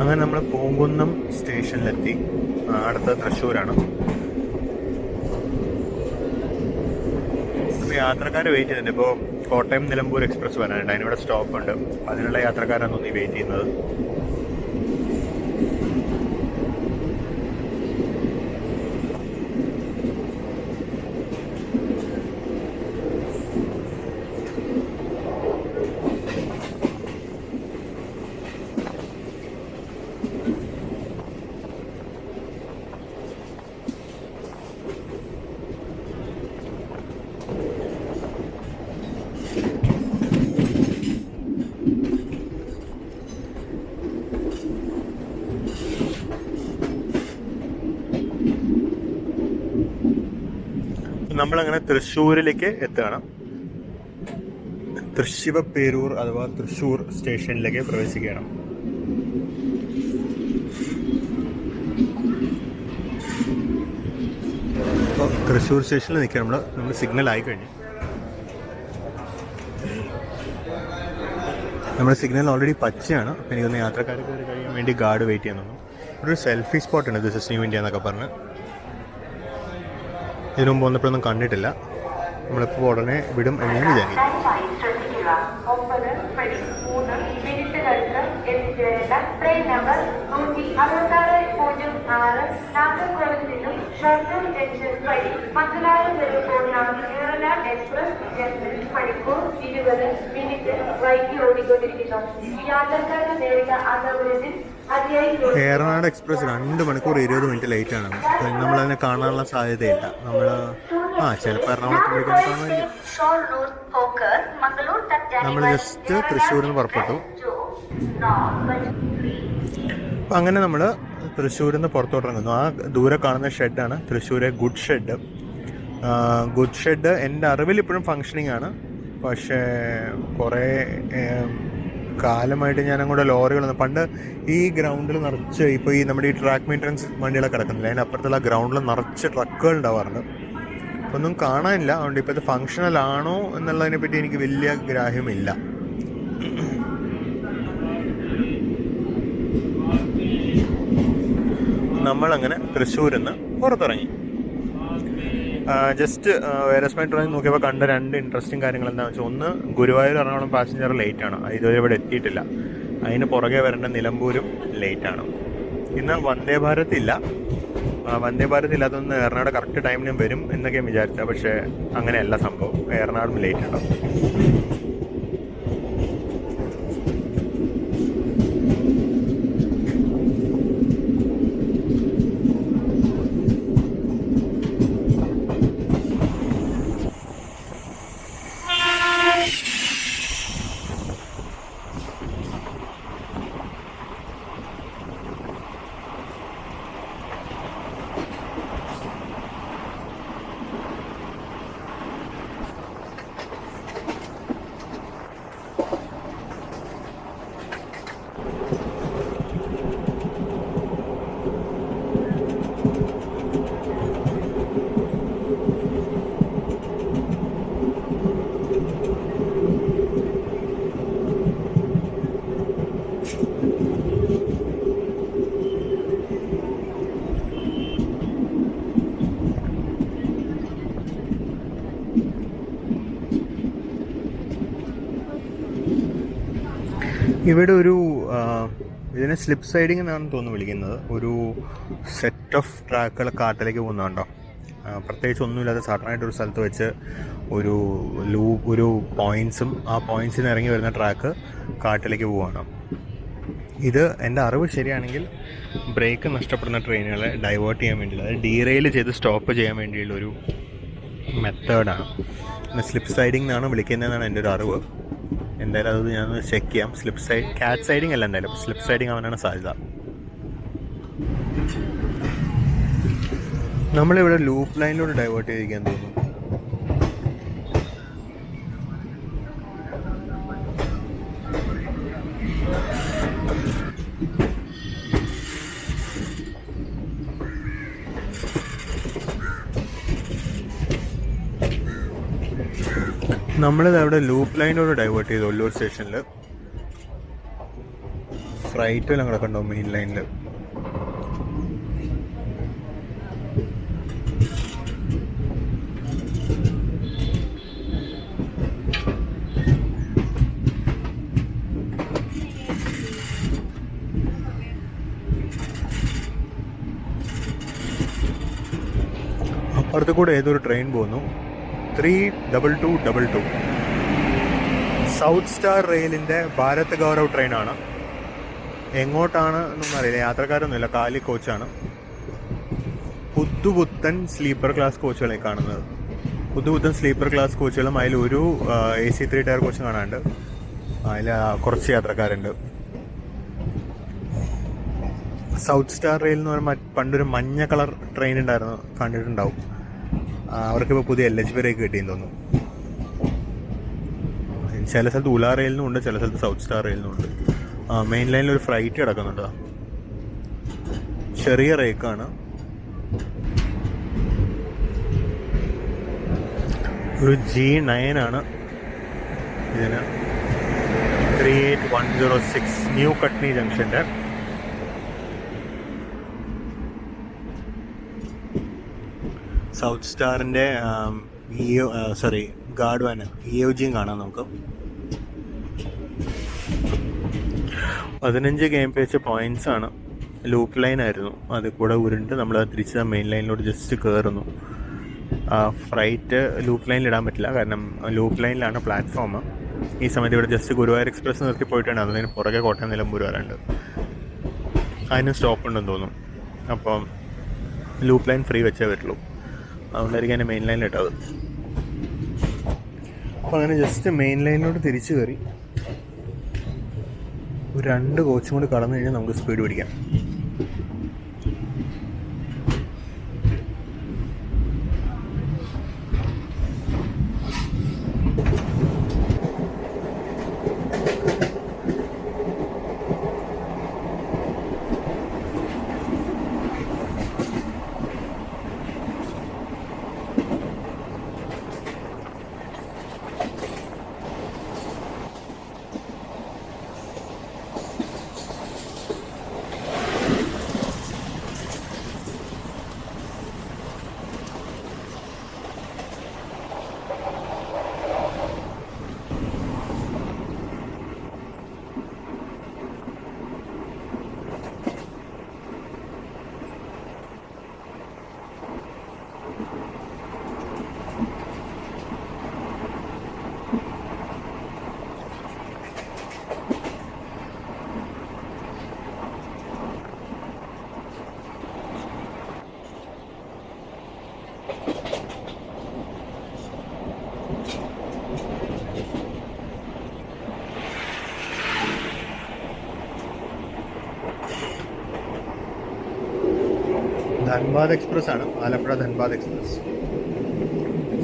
Speaker 1: അങ്ങനെ നമ്മൾ പൂങ്കുന്നം സ്റ്റേഷനിലെത്തി. അടുത്ത തൃശ്ശൂരാണ്. അപ്പോൾ യാത്രക്കാർ വെയിറ്റ് ചെയ്യുന്നുണ്ട്. ഇപ്പോൾ കോട്ടയം നിലമ്പൂർ എക്സ്പ്രസ് വരാനുണ്ട്, അതിനിവിടെ സ്റ്റോപ്പുണ്ട്. അതിനുള്ള യാത്രക്കാരാണ് തോന്നി വെയിറ്റ് ചെയ്യുന്നത്. നമ്മളങ്ങനെ തൃശ്ശൂരിലേക്ക് എത്തുകയാണ്. തൃശ്ശിവപേരൂർ അഥവാ തൃശ്ശൂർ സ്റ്റേഷനിലേക്ക് പ്രവേശിക്കുകയാണ്. അപ്പോൾ തൃശ്ശൂർ സ്റ്റേഷനിൽ നിൽക്കുക. നമ്മൾ സിഗ്നൽ ആയി കഴിഞ്ഞു. നമ്മുടെ സിഗ്നൽ ഓൾറെഡി പച്ചയാണ്. എനിക്കൊന്ന് യാത്രക്കാർ കയറി കഴിയാൻ വേണ്ടി ഗാർഡ് വെയിറ്റ് ചെയ്യുന്നു. ഒരു സെൽഫി സ്പോട്ടുണ്ട്, ദിസ് ഇസ് ന്യൂ ഇന്ത്യ എന്നൊക്കെ പറഞ്ഞ്. ഇതിനു മുമ്പ് വന്നപ്പോഴൊന്നും കണ്ടിട്ടില്ല. നമ്മളിപ്പോൾ ഉടനെ വിടും എന്ന് ഞാൻ വിചാരിക്കും. ഏറനാട് എക്സ്പ്രസ് 2 മണിക്കൂർ 20 മിനിറ്റ് ലേറ്റാണ്. നമ്മളതിനെ കാണാനുള്ള സാധ്യതയില്ല. ചിലപ്പോൾ എറണാകുളത്ത് വിളിക്കാൻ കാണുമായിരിക്കും. നമ്മൾ ജസ്റ്റ് തൃശ്ശൂരിൽ നിന്ന് പുറപ്പെട്ടു. അപ്പം അങ്ങനെ നമ്മൾ തൃശ്ശൂരിൽ നിന്ന് പുറത്തോട്ട് ഇറങ്ങുന്നു. ആ ദൂരെ കാണുന്ന ഷെഡാണ് തൃശ്ശൂരെ ഗുഡ് ഷെഡ്. ഗുഡ് ഷെഡ് എൻ്റെ അറിവിൽ ഇപ്പോഴും ഫങ്ഷനിങ് ആണ്. പക്ഷേ കുറേ കാലമായിട്ട് ഞാൻ അങ്ങോട്ട് ലോറികളൊന്നും, പണ്ട് ഈ ഗ്രൗണ്ടിൽ നിറച്ച്, ഇപ്പോൾ ഈ നമ്മുടെ ഈ ട്രാക്ക് മെയിൻ്റനൻസ് വണ്ടികളൊക്കെ കിടക്കുന്നില്ല, അതിനപ്പുറത്തുള്ള ഗ്രൗണ്ടിൽ നിറച്ച് ട്രക്കുകൾ ഉണ്ടാവാറുണ്ട്. ഒന്നും കാണാനില്ല. അതുകൊണ്ട് ഇപ്പോൾ ഇത് ഫങ്ഷണൽ ആണോ എന്നുള്ളതിനെ പറ്റി എനിക്ക് വലിയ ഗ്രാഹ്യമില്ല. നമ്മളങ്ങനെ തൃശ്ശൂരിൽ നിന്ന് പുറത്തിറങ്ങി. ജസ്റ്റ് വേരസ്മൈ ട്രെയിൻ നോക്കിയപ്പോൾ കണ്ട 2 ഇൻട്രസ്റ്റിംഗ് കാര്യങ്ങൾ എന്താണെന്ന് വെച്ചാൽ, ഒന്ന് ഗുരുവായൂർ എറണാകുളം പാസഞ്ചർ ലേറ്റാണ്, ഇതുവരെ ഇവിടെ എത്തിയിട്ടില്ല. അതിന് പുറകെ വരേണ്ട നിലമ്പൂരും ലേറ്റാണ്. ഇന്ന് വന്ദേ ഭാരത് ഇല്ല. വന്ദേ ഭാരത് ഇല്ലാത്തതൊന്ന് എറണാകുളം കറക്റ്റ് ടൈമിന് വരും എന്നൊക്കെയാണ് വിചാരിച്ചത്. പക്ഷേ അങ്ങനെയല്ല സംഭവം. എറണാകുളം ലേറ്റ് ഉണ്ടാവും. ഇവിടെ ഒരു ഇതിനെ സ്ലിപ്പ് സൈഡിങ് എന്നാണ് തോന്നുന്നു വിളിക്കുന്നത്. ഒരു സെറ്റ് ഓഫ് ട്രാക്കുകൾ കാട്ടിലേക്ക് പോകുന്നുണ്ടോ. പ്രത്യേകിച്ച് ഒന്നുമില്ലാതെ സഡനായിട്ടൊരു സ്ഥലത്ത് വെച്ച് ഒരു പോയിൻറ്റ്സും ആ പോയിൻറ്റ്സിൽ നിന്ന് ഇറങ്ങി വരുന്ന ട്രാക്ക് കാട്ടിലേക്ക് പോവുകയാണ്. ഇത് എൻ്റെ അറിവ് ശരിയാണെങ്കിൽ ബ്രേക്ക് നഷ്ടപ്പെടുന്ന ട്രെയിനുകളെ ഡൈവേർട്ട് ചെയ്യാൻ വേണ്ടിയുള്ള, അതായത് ഡീറെയിൽ ചെയ്ത് സ്റ്റോപ്പ് ചെയ്യാൻ വേണ്ടിയുള്ളൊരു മെത്തേഡാണ്. സ്ലിപ്പ് സൈഡിങ് എന്നാണ് വിളിക്കുന്നതെന്നാണ് എൻ്റെ ഒരു അറിവ്. എന്തായാലും അത് ഞാനൊന്ന് ചെക്ക് ചെയ്യാം. ക്യാറ്റ് സൈഡിങ് അല്ല, എന്തായാലും സ്ലിപ്പ് സൈഡിങ് ആവാനാണ് സാധ്യത. നമ്മളിവിടെ ലൂപ്പ് ലൈനിലൂടെ ഡൈവേർട്ട് ചെയ്തിരിക്കാൻ തോന്നുന്നു. നമ്മളിത് അവിടെ ലൂപ്പ് ലൈനോട് ഡൈവേർട്ട് ചെയ്തു. ഒല്ലൂർ സ്റ്റേഷനിൽ ഫ്രൈറ്റ് എല്ലാം കിടക്കണ്ടോ മെയിൻ ലൈനിൽ. അടുത്ത കൂടെ ഏതൊരു ട്രെയിൻ പോകുന്നു, 32222. സൗത്ത് സ്റ്റാർ റെയിലിൻ്റെ ഭാരത് ഗൗരവ് ട്രെയിനാണ്. എങ്ങോട്ടാണ് എന്നൊന്നും അറിയില്ല, യാത്രക്കാരൊന്നുമില്ല, കാലി കോച്ചാണ്. പുതുപുത്തൻ സ്ലീപ്പർ ക്ലാസ് കോച്ചുകളെ കാണുന്നത്. പുതുപുത്തൻ സ്ലീപ്പർ ക്ലാസ് കോച്ചുകളും അതിലൊരു AC 3 ടയർ കോച്ച് കാണാനുണ്ട്. അതിൽ കുറച്ച് യാത്രക്കാരുണ്ട്. സൗത്ത് സ്റ്റാർ റെയിൽ എന്ന് പറയുമ്പോൾ പണ്ടൊരു മഞ്ഞ കളർ ട്രെയിൻ ഉണ്ടായിരുന്നു, കണ്ടിട്ടുണ്ടാവും. അവർക്കിപ്പോൾ പുതിയ LHB റേക്ക് കിട്ടിയെന്ന് തോന്നുന്നു. ചില സ്ഥലത്ത് ഉലാ റെയിലിനും ഉണ്ട്, ചില സ്ഥലത്ത് സൗത്ത് സ്റ്റാർ റെയിലിനും ഉണ്ട്. മെയിൻ ലൈനിൽ ഒരു ഫ്ലൈറ്റ് കിടക്കുന്നുണ്ട്, ചെറിയ റേക്കാണ്. ഒരു G9 ആണ് ഇതിന്. 38106 ന്യൂ കട്നി ജംഗ്ഷൻ്റെ. സൗത്ത് സ്റ്റാറിൻ്റെ ഗാർഡ്വാന് EOGയും കാണാം നമുക്ക്. 15 kmph പോയിന്റ്സ് ആണ്. ലൂപ്പ് ലൈൻ ആയിരുന്നു, അത് കൂടെ ഉരുണ്ട് നമ്മൾ തിരിച്ച് മെയിൻ ലൈനിലോട്ട് ജസ്റ്റ് കയറുന്നു. ഫ്ലൈറ്റ് ലൂപ്പ് ലൈനിൽ ഇടാൻ പറ്റില്ല, കാരണം ലൂപ്പ് ലൈനിലാണ് പ്ലാറ്റ്ഫോം. ഈ സമയത്ത് ഇവിടെ ജസ്റ്റ് ഗുരുവായൂർ എക്സ്പ്രസ് നിർത്തി പോയിട്ടാണ്, അതിന് പുറകെ കോട്ടയം നിലമ്പൂർ വരാനുണ്ട്. അതിന് സ്റ്റോപ്പ് ഉണ്ടെന്ന് തോന്നുന്നു. അപ്പം ലൂപ്പ് ലൈൻ ഫ്രീ വെച്ചേ പറ്റുള്ളൂ, അതുകൊണ്ടായിരിക്കും അതിന് മെയിൻ ലൈനിൽ ഇട്ടത്. അപ്പോൾ അങ്ങനെ ജസ്റ്റ് മെയിൻ ലൈനിലോട്ട് തിരിച്ചു കയറി ഒരു 2 കോച്ചും കൂടി കടന്നു കഴിഞ്ഞാൽ നമുക്ക് സ്പീഡ് പിടിക്കാം. ധൻബാദ് എക്സ്പ്രസ് ആണ്, ആലപ്പുഴ ധൻബാദ് എക്സ്പ്രസ്.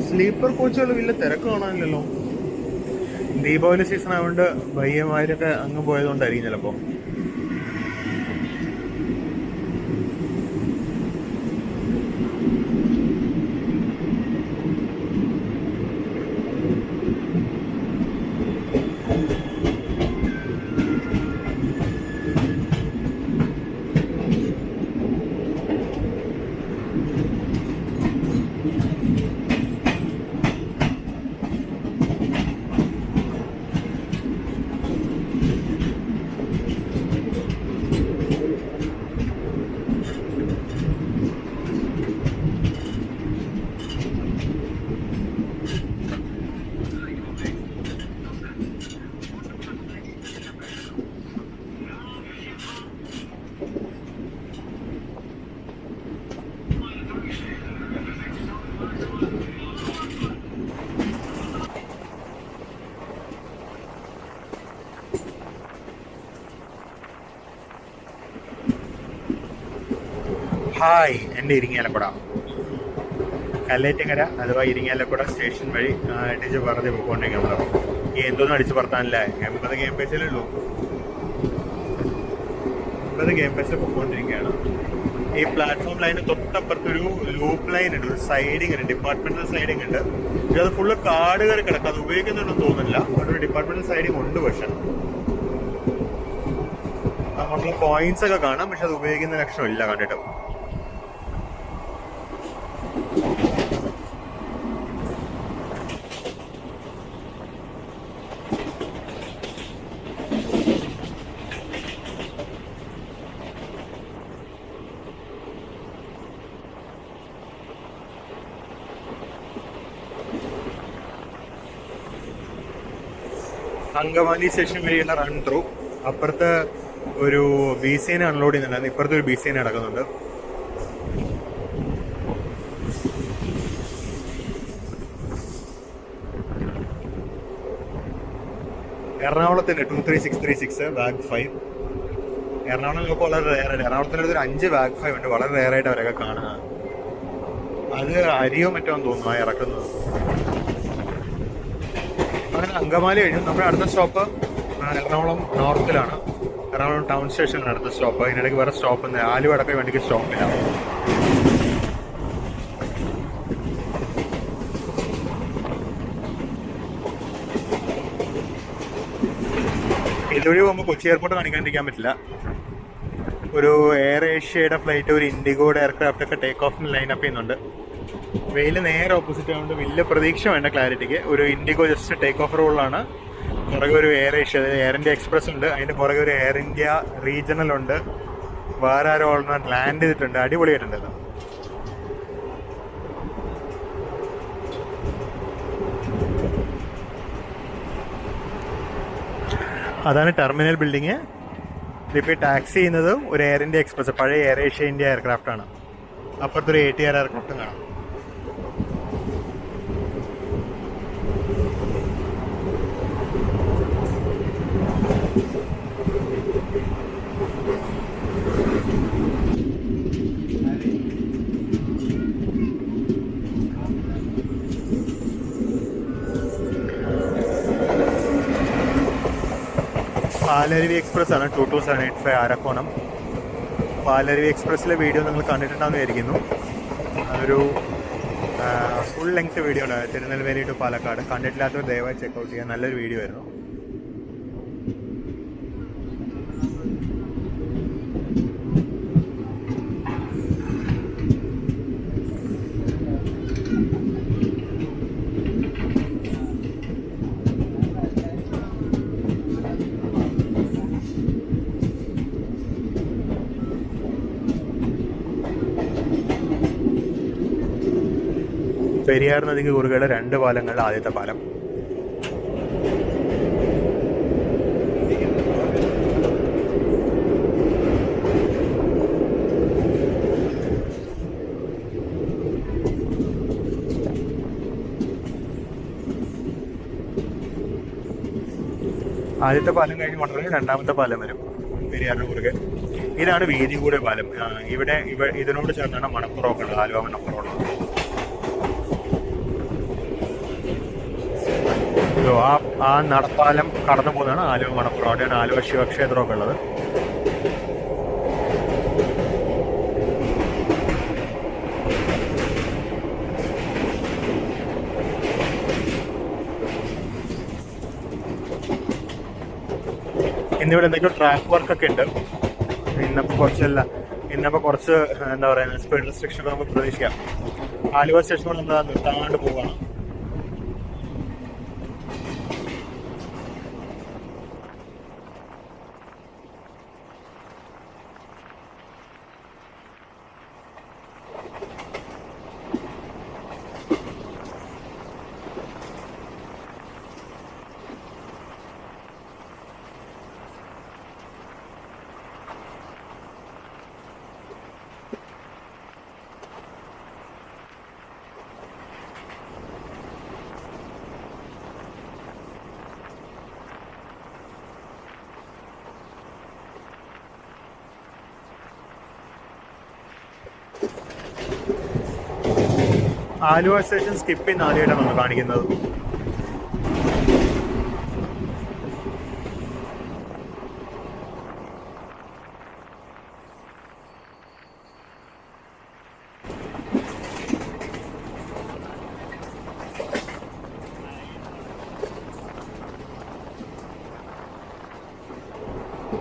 Speaker 1: സ്ലീപ്പർ കോച്ചുകൾ വലിയ തിരക്ക് കാണാനില്ലല്ലോ. ദീപാവലി സീസൺ ആയതുകൊണ്ട് പയ്യന്മാരൊക്കെ അങ്ങ് പോയതുകൊണ്ടായിരിക്കും ചിലപ്പോൾ. ഹായ്, എൻ്റെ ഇരിങ്ങാലക്കുട കല്ലേറ്റങ്ങര അഥവാ ഇരിങ്ങാലക്കുട സ്റ്റേഷൻ വഴി അടിച്ച് പറഞ്ഞ് പോയിക്കൊണ്ടിരിക്കും. നമ്മൾ ഈ എന്തോന്നും അടിച്ച് പറത്താനില്ല, 80 kmph ഉള്ളൂ. 80 kmph പോയിക്കൊണ്ടിരിക്കുകയാണ്. ഈ പ്ലാറ്റ്ഫോം ലൈന് തൊട്ടപ്പുറത്തൊരു ലൂപ്പ് ലൈൻ ഉണ്ട്, ഒരു സൈഡിങ് ഉണ്ട്, ഡിപ്പാർട്ട്മെന്റൽ സൈഡിങ് ഉണ്ട്. പക്ഷെ അത് ഫുള്ള് കാട് കയറി കിടക്കും, അത് ഉപയോഗിക്കുന്നുണ്ടെന്ന് തോന്നുന്നില്ല. ഒരു ഡിപ്പാർട്ട്മെന്റൽ സൈഡിങ് ഉണ്ട്, പക്ഷെ നമ്മളുടെ പോയിന്റ്സ് ഒക്കെ കാണാം, പക്ഷെ അത് ഉപയോഗിക്കുന്ന ലക്ഷണമില്ല കണ്ടിട്ട്. അങ്കമാലി സ്റ്റേഷൻ വഴിയുള്ള റൺ ത്രൂ. അപ്പുറത്ത് ഒരു ബി സി എനെ അൺലോഡ് ചെയ്യുന്നുണ്ടായിരുന്നു, ഇപ്പുറത്ത് ഒരു ബി സി എനെ നടക്കുന്നുണ്ട്. എറണാകുളത്തിൻ്റെ 23636 വാഗ് 5. എറണാകുളം നമുക്ക് വളരെ റെയറായിട്ട്, എറണാകുളത്തിൻ്റെ അടുത്തൊരു 5 വാഗ് 5 ഉണ്ട്, വളരെ റെയറായിട്ട് അവരൊക്കെ കാണുന്നത്. അത് അരിയോ മറ്റോ തോന്നുന്നു ആ ഇറക്കുന്നത്. അങ്ങനെ അങ്കമാലി കഴിഞ്ഞു. നമ്മുടെ അടുത്ത സ്റ്റോപ്പ് എറണാകുളം നോർത്തിലാണ്. എറണാകുളം ടൗൺ സ്റ്റേഷനാണ് അടുത്ത സ്റ്റോപ്പ്. അതിനിടയ്ക്ക് വേറെ സ്റ്റോപ്പ് ആലുവ അടക്കം വണ്ടിക്ക് സ്റ്റോപ്പില്ല. ഇതുവഴി പോകുമ്പോൾ കൊച്ചി എയർപോർട്ട് കാണിക്കാണ്ടിരിക്കാൻ പറ്റില്ല. ഒരു എയർ ഏഷ്യയുടെ ഫ്ലൈറ്റ്, ഒരു ഇൻഡിഗോയുടെ എയർക്രാഫ്റ്റ് ഒക്കെ ടേക്ക് ഓഫിന് ലൈനപ്പ് ചെയ്യുന്നുണ്ട്. വെയിൽ നേരെ ഓപ്പോസിറ്റ് ആയതുകൊണ്ട് വലിയ പ്രതീക്ഷ വേണ്ട ക്ലാരിറ്റിക്ക്. ഒരു ഇൻഡിഗോ ജസ്റ്റ് ടേക്ക് ഓഫ് റോളിലാണ്. പുറകെ ഒരു air Asia, air India express ഉണ്ട്. അതിൻ്റെ പുറകെ ഒരു എയർ ഇന്ത്യ റീജിയണൽ ഉണ്ട്. വേറെ ആരോ ഓൾറെഡി ലാൻഡ് ചെയ്തിട്ടുണ്ട്. അടിപൊളിയായിട്ടുണ്ട്. അതാണ് ടെർമിനൽ ബിൽഡിങ്. ഇതിപ്പോൾ ടാക്സി ചെയ്യുന്നത് ഒരു എയർ ഇന്ത്യ എക്സ്പ്രസ്, പഴയ എയർ ഏഷ്യ ഇന്ത്യ എയർക്രാഫ്റ്റാണ്. അപ്പുറത്തൊരു ATR എയർക്രാഫ്റ്റും കാണാം. പാലരുവി എക്സ്പ്രസ് ആണ് 22785 ആരക്കോണം. പാലരുവി എക്സ്പ്രസ്സിലെ വീഡിയോ നിങ്ങൾ കണ്ടിട്ടുണ്ടാകുന്ന വിചാരിക്കുന്നു. അതൊരു ഫുൾ ലെങ്ത് വീഡിയോ ആണ്, തിരുനെൽവേലി ടു പാലക്കാട്. കണ്ടിട്ടില്ലാത്തവർ ദയവായി ചെക്കൗട്ട് ചെയ്യുക. നല്ലൊരു വീഡിയോ ആയിരുന്നു. പെരിയാർ നദിക്ക് കുറുകെയുള്ള 2 പാലങ്ങളുടെ ആദ്യത്തെ പാലം. ആദ്യത്തെ പാലം കഴിഞ്ഞ് കൊണ്ടുവരുന്നത് 2ാമത്തെ പാലം വരും പെരിയാറിന് കുറുകെ. ഇതാണ് വീതി കൂടെ പാലം. ഇവിടെ ഇതിനോട് ചേർന്നാണ് മണപ്പുറമൊക്കെ ഉള്ളത്, ആലുവ മണപ്പുറമുള്ളത്. ആ നടപ്പാലം കടന്നു പോകുന്നതാണ് ആലുവ മണപ്പുറം. അവിടെയാണ് ആലുവ ശിവക്ഷേത്രമൊക്കെ ഉള്ളത്. ഇന്നിവിടെ എന്തൊക്കെയോ ട്രാക്ക് വർക്കൊക്കെ ഉണ്ട്. ഇന്നിപ്പോൾ കുറച്ച് എന്താ പറയുക, സ്പീഡ് റെസ്ട്രിക്ഷൻ നമുക്ക് പ്രതീക്ഷിക്കാം. ആലുവ സ്റ്റേഷനോട് നമ്മൾ നിർത്താണ്ട് പോവുകയാണ്. ആലുവ സ്റ്റേഷൻ സ്കിപ്പ് ചെയ്യുന്ന ആദ്യമായിട്ടാണ് നമ്മൾ കാണിക്കുന്നത്.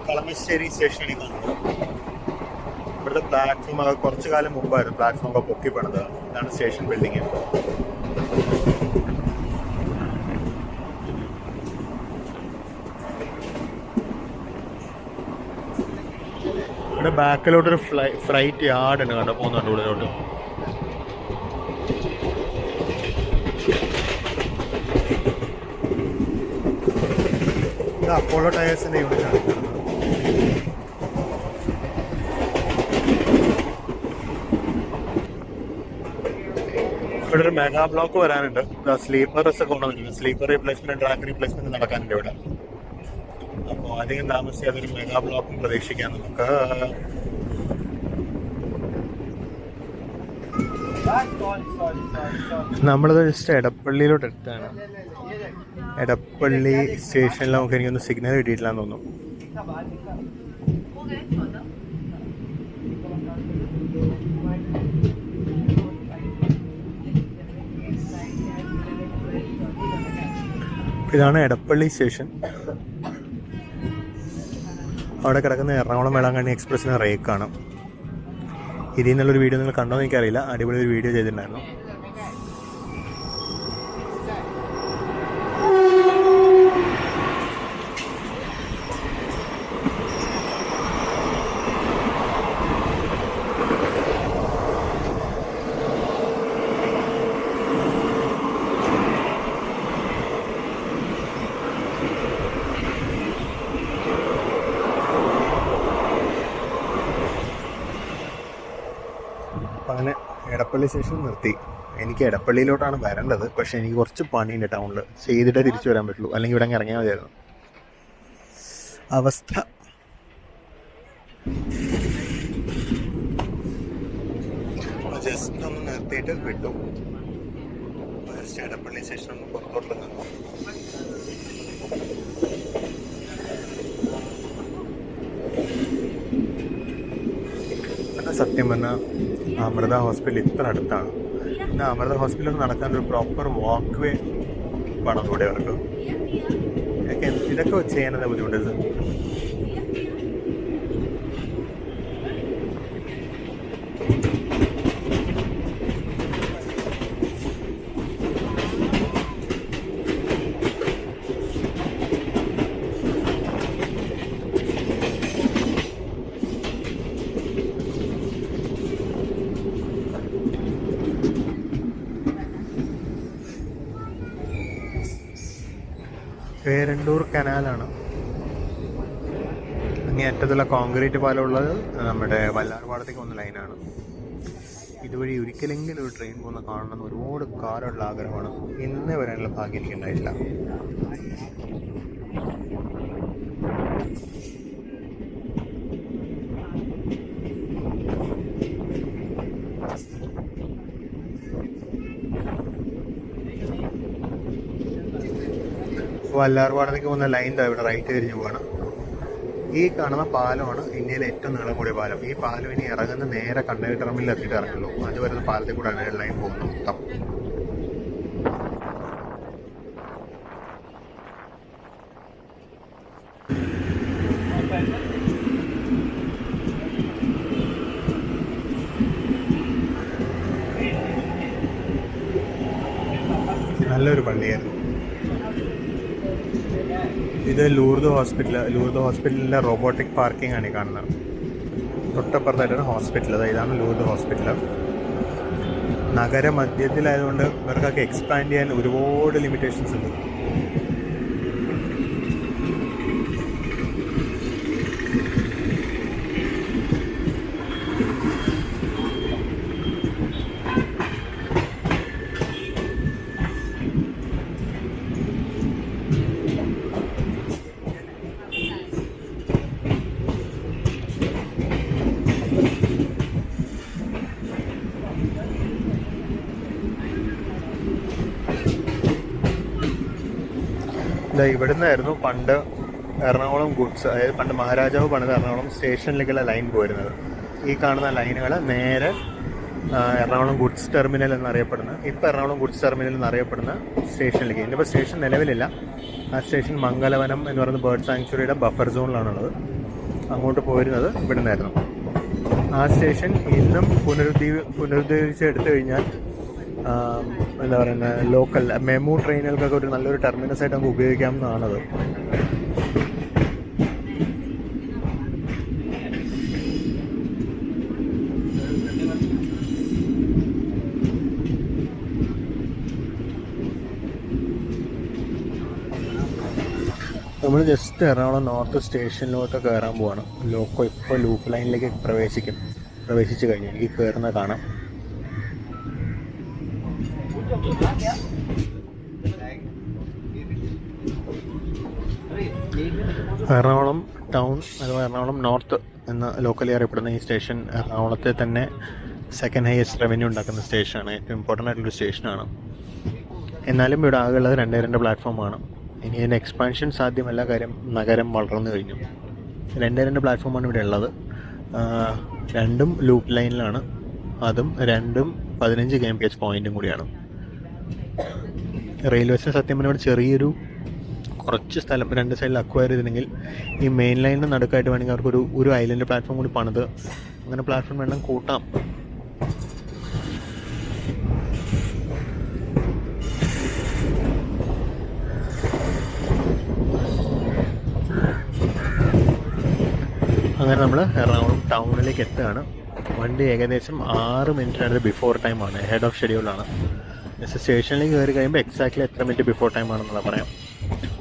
Speaker 1: കളമശ്ശേരി സ്റ്റേഷനിൽ കാണുന്നത്. ഇവിടുത്തെ പ്ലാറ്റ്ഫോം കുറച്ചു കാലം മുമ്പായിരുന്നു പ്ലാറ്റ്ഫോം ഒക്കെ പൊക്കി പണിത്. ഇതാണ് സ്റ്റേഷൻ ബിൽഡിങ്. ഇവിടെ ബാക്കിലോട്ടൊരു ഫ്ലൈറ്റ് യാർഡ് ഉണ്ട് കണ്ടോ, പോകുന്നുണ്ട് ഉള്ളിലോട്ട്. ഇത് അപ്പോളോ ടയേഴ്സിൻ്റെ യൂണിറ്റാണ്. ഇവിടെ ഒരു മെഗാ ബ്ലോക്ക് വരാനുണ്ട്. സ്ലീപ്പേഴ്സ് ഒക്കെ കൊണ്ടുവന്നിട്ടുണ്ട്. സ്ലീപ്പർ റീപ്ലേസ്മെന്റ്, ട്രാക്ക് റീപ്ലേസ്മെന്റ് നടക്കാനുണ്ട് ഇവിടെ. അപ്പോൾ അധികം താമസിയാതെ ഒരു മെഗാ ബ്ലോക്കും പ്രതീക്ഷിക്കാം നമുക്ക്. നമ്മളിത് ജസ്റ്റ് എടപ്പള്ളിയിലോട്ട് എടുത്താണ്. എടപ്പള്ളി സ്റ്റേഷനിൽ നമുക്ക് എനിക്കൊന്ന് സിഗ്നൽ കിട്ടിയിട്ടില്ലാന്ന് തോന്നുന്നു. ഇതാണ് എടപ്പള്ളി സ്റ്റേഷൻ. അവിടെ കിടക്കുന്ന എറണാകുളം വേളാങ്കണ്ണി എക്സ്പ്രസ്സിന് റേക്കാണ്. ഇതിൽ നിന്നുള്ളൊരു വീഡിയോ നിങ്ങൾ കണ്ടോ എന്ന് എനിക്കറിയില്ല. അടിപൊളി ഒരു വീഡിയോ ചെയ്തിട്ടുണ്ടായിരുന്നു. അങ്ങനെ എടപ്പള്ളി സ്റ്റേഷൻ നിർത്തി. എനിക്ക് എടപ്പള്ളിയിലോട്ടാണ് വരേണ്ടത്. പക്ഷെ എനിക്ക് കുറച്ച് പണിയുണ്ട് ടൗണിൽ. ചെയ്തിട്ടേ തിരിച്ചു വരാൻ പറ്റുള്ളൂ. അല്ലെങ്കിൽ ഇവിടെ അങ്ങ് ഇറങ്ങിയാൽ മതിയായിരുന്നു. അവസ്ഥ ജസ്റ്റ് ഒന്ന് നിർത്തിയിട്ട് വിട്ടു. ജസ്റ്റ് എടപ്പള്ളി സ്റ്റേഷൻ ഒന്ന് പുറത്തോട്ട് നിന്നു. സത്യം പറഞ്ഞാൽ അമൃത ഹോസ്പിറ്റൽ ഇത്ര അടുത്താണ്. പിന്നെ അമൃത ഹോസ്പിറ്റലിൽ നടക്കാനൊരു പ്രോപ്പർ വാക്ക് വേ വേണം കൂടെ അവർക്ക്. ഇതൊക്കെ ചെയ്യാനെന്താ ബുദ്ധിമുട്ട്? പേരണ്ടൂർ കനാലാണ്. അങ്ങേയറ്റത്തുള്ള കോൺക്രീറ്റ് പാലമുള്ളത് നമ്മുടെ വല്ലാർപാടത്തേക്ക് പോകുന്ന ലൈനാണ്. ഇതുവഴി ഒരിക്കലെങ്കിലും ഒരു ട്രെയിൻ പോകുന്ന കാണണമെന്ന് ഒരുപാട് കാലമുള്ള ആഗ്രഹമാണ്. ഇന്ന് വരാനുള്ള ഭാഗ്യം എനിക്ക് ഉണ്ടായിട്ടില്ല. വല്ലാർപാടത്തേക്ക് പോകുന്ന ലൈൻ ഇവിടെ റൈറ്റ് തിരിഞ്ഞ് പോവാണ്. ഈ കാണുന്ന പാലമാണ് ഇന്ത്യയിലെ ഏറ്റവും നീളം കൂടിയ പാലം. ഈ പാലം ഇനി ഇറങ്ങുന്ന നേരെ കണ്ടെയ്നർ ടെർമിനലിൽ എത്തിയിട്ട് ഇറങ്ങുള്ളൂ. അത് വരുന്ന പാലത്തിൽ കൂടെയാണ് ലൈൻ പോകുന്നത് മൊത്തം. നല്ലൊരു പള്ളിയായിരുന്നു ഇത്. ലൂർദ് ഹോസ്പിറ്റലിൻ്റെ റോബോട്ടിക് പാർക്കിംഗ് ആണ് ഈ കാണുന്നത്. തൊട്ടപ്പുറത്തായിട്ടാണ് ഹോസ്പിറ്റൽ. ഇതാണ് ലൂർദ് ഹോസ്പിറ്റൽ. നഗരമധ്യത്തിലായതുകൊണ്ട് ഇവർക്കൊക്കെ എക്സ്പാൻഡ് ചെയ്യാൻ ഒരുപാട് ലിമിറ്റേഷൻസ് ഉണ്ട്. ഇവിടെ നിന്നായിരുന്നു പണ്ട് എറണാകുളം ഗുഡ്സ്, അതായത് പണ്ട് മഹാരാജാവ് പണിത് എറണാകുളം സ്റ്റേഷനിലേക്കുള്ള ലൈൻ പോയിരുന്നത്. ഈ കാണുന്ന ലൈനുകൾ നേരെ എറണാകുളം ഗുഡ്സ് ടെർമിനൽ എന്നറിയപ്പെടുന്ന, ഇപ്പോൾ എറണാകുളം ഗുഡ്സ് ടെർമിനൽ എന്നറിയപ്പെടുന്ന സ്റ്റേഷനിലേക്ക്. ഇന്നിപ്പോൾ സ്റ്റേഷൻ നിലവിലില്ല. ആ സ്റ്റേഷൻ മംഗലവനം എന്ന് പറയുന്ന ബേർഡ് സാങ്ച്വറിയുടെ ബഫർ സോണിലാണുള്ളത്. അങ്ങോട്ട് പോയിരുന്നത് ഇവിടെ നിന്നായിരുന്നു. ആ സ്റ്റേഷൻ ഇന്നും പുനരുദ്ധരിച്ച് എടുത്തു കഴിഞ്ഞാൽ എന്താ പറയുന്നത്, ലോക്കൽ മെമു ട്രെയിനുകൾക്കൊക്കെ ഒരു നല്ലൊരു ടെർമിനസ് ആയിട്ട് നമുക്ക് ഉപയോഗിക്കാവുന്നതാണത്. നമ്മൾ ജസ്റ്റ് എറണാകുളം നോർത്ത് സ്റ്റേഷനിലോട്ട് കയറാൻ പോവാണ്. ലോക്കോ ഇപ്പോൾ ലൂപ്പ് ലൈനിലേക്ക് പ്രവേശിച്ച് കഴിഞ്ഞു. എനിക്ക് കയറുന്ന കാണാം. എറണാകുളം ടൗൺ അഥവാ എറണാകുളം നോർത്ത് എന്ന ലോക്കലി അറിയപ്പെടുന്ന ഈ സ്റ്റേഷൻ എറണാകുളത്തെ തന്നെ സെക്കൻഡ് ഹയസ്റ്റ് റവന്യൂ ഉണ്ടാക്കുന്ന സ്റ്റേഷനാണ്. ഏറ്റവും ഇമ്പോർട്ടൻ്റ് ആയിട്ടുള്ള സ്റ്റേഷനാണ്. എന്നാലും ഇവിടെ ആകെയുള്ളത് 2 പ്ലാറ്റ്ഫോമാണ്. ഇനി ഇതിൻ്റെ എക്സ്പാൻഷൻ സാധ്യമല്ല. കാര്യം നഗരം വളർന്നു കഴിഞ്ഞു. 2 പ്ലാറ്റ്ഫോമാണ് ഇവിടെ ഉള്ളത്. 2 ലൂപ്പ് ലൈനിലാണ്. അതും 2 15 kmph പോയിൻറ്റും കൂടിയാണ്. റെയിൽവേസിന് സത്യം പറഞ്ഞാൽ ഇവിടെ ചെറിയൊരു കുറച്ച് സ്ഥലം 2 സൈഡിൽ അക്വയർ ചെയ്തിട്ടുണ്ടെങ്കിൽ ഈ മെയിൻ ലൈനിന് നടുക്കായിട്ട് വേണമെങ്കിൽ അവർക്ക് ഒരു ഐലൻഡ് പ്ലാറ്റ്ഫോം കൂടി പണിത് അങ്ങനെ പ്ലാറ്റ്ഫോം വേണം കൂട്ടാം. അങ്ങനെ നമ്മൾ എറണാകുളം ടൗണിലേക്ക് എത്തുകയാണ്. വണ്ടി ഏകദേശം 6 മിനിറ്റിനടുത്ത് ബിഫോർ ടൈമാണ്. ഹെഡ് ഓഫ് ഷെഡ്യൂളാണ്. സ്റ്റേഷനിലേക്ക് കയറി കഴിയുമ്പോൾ എക്സാക്ട്ലി എത്ര മിനിറ്റ് ബിഫോർ ടൈമാണെന്നുള്ള പറയാം.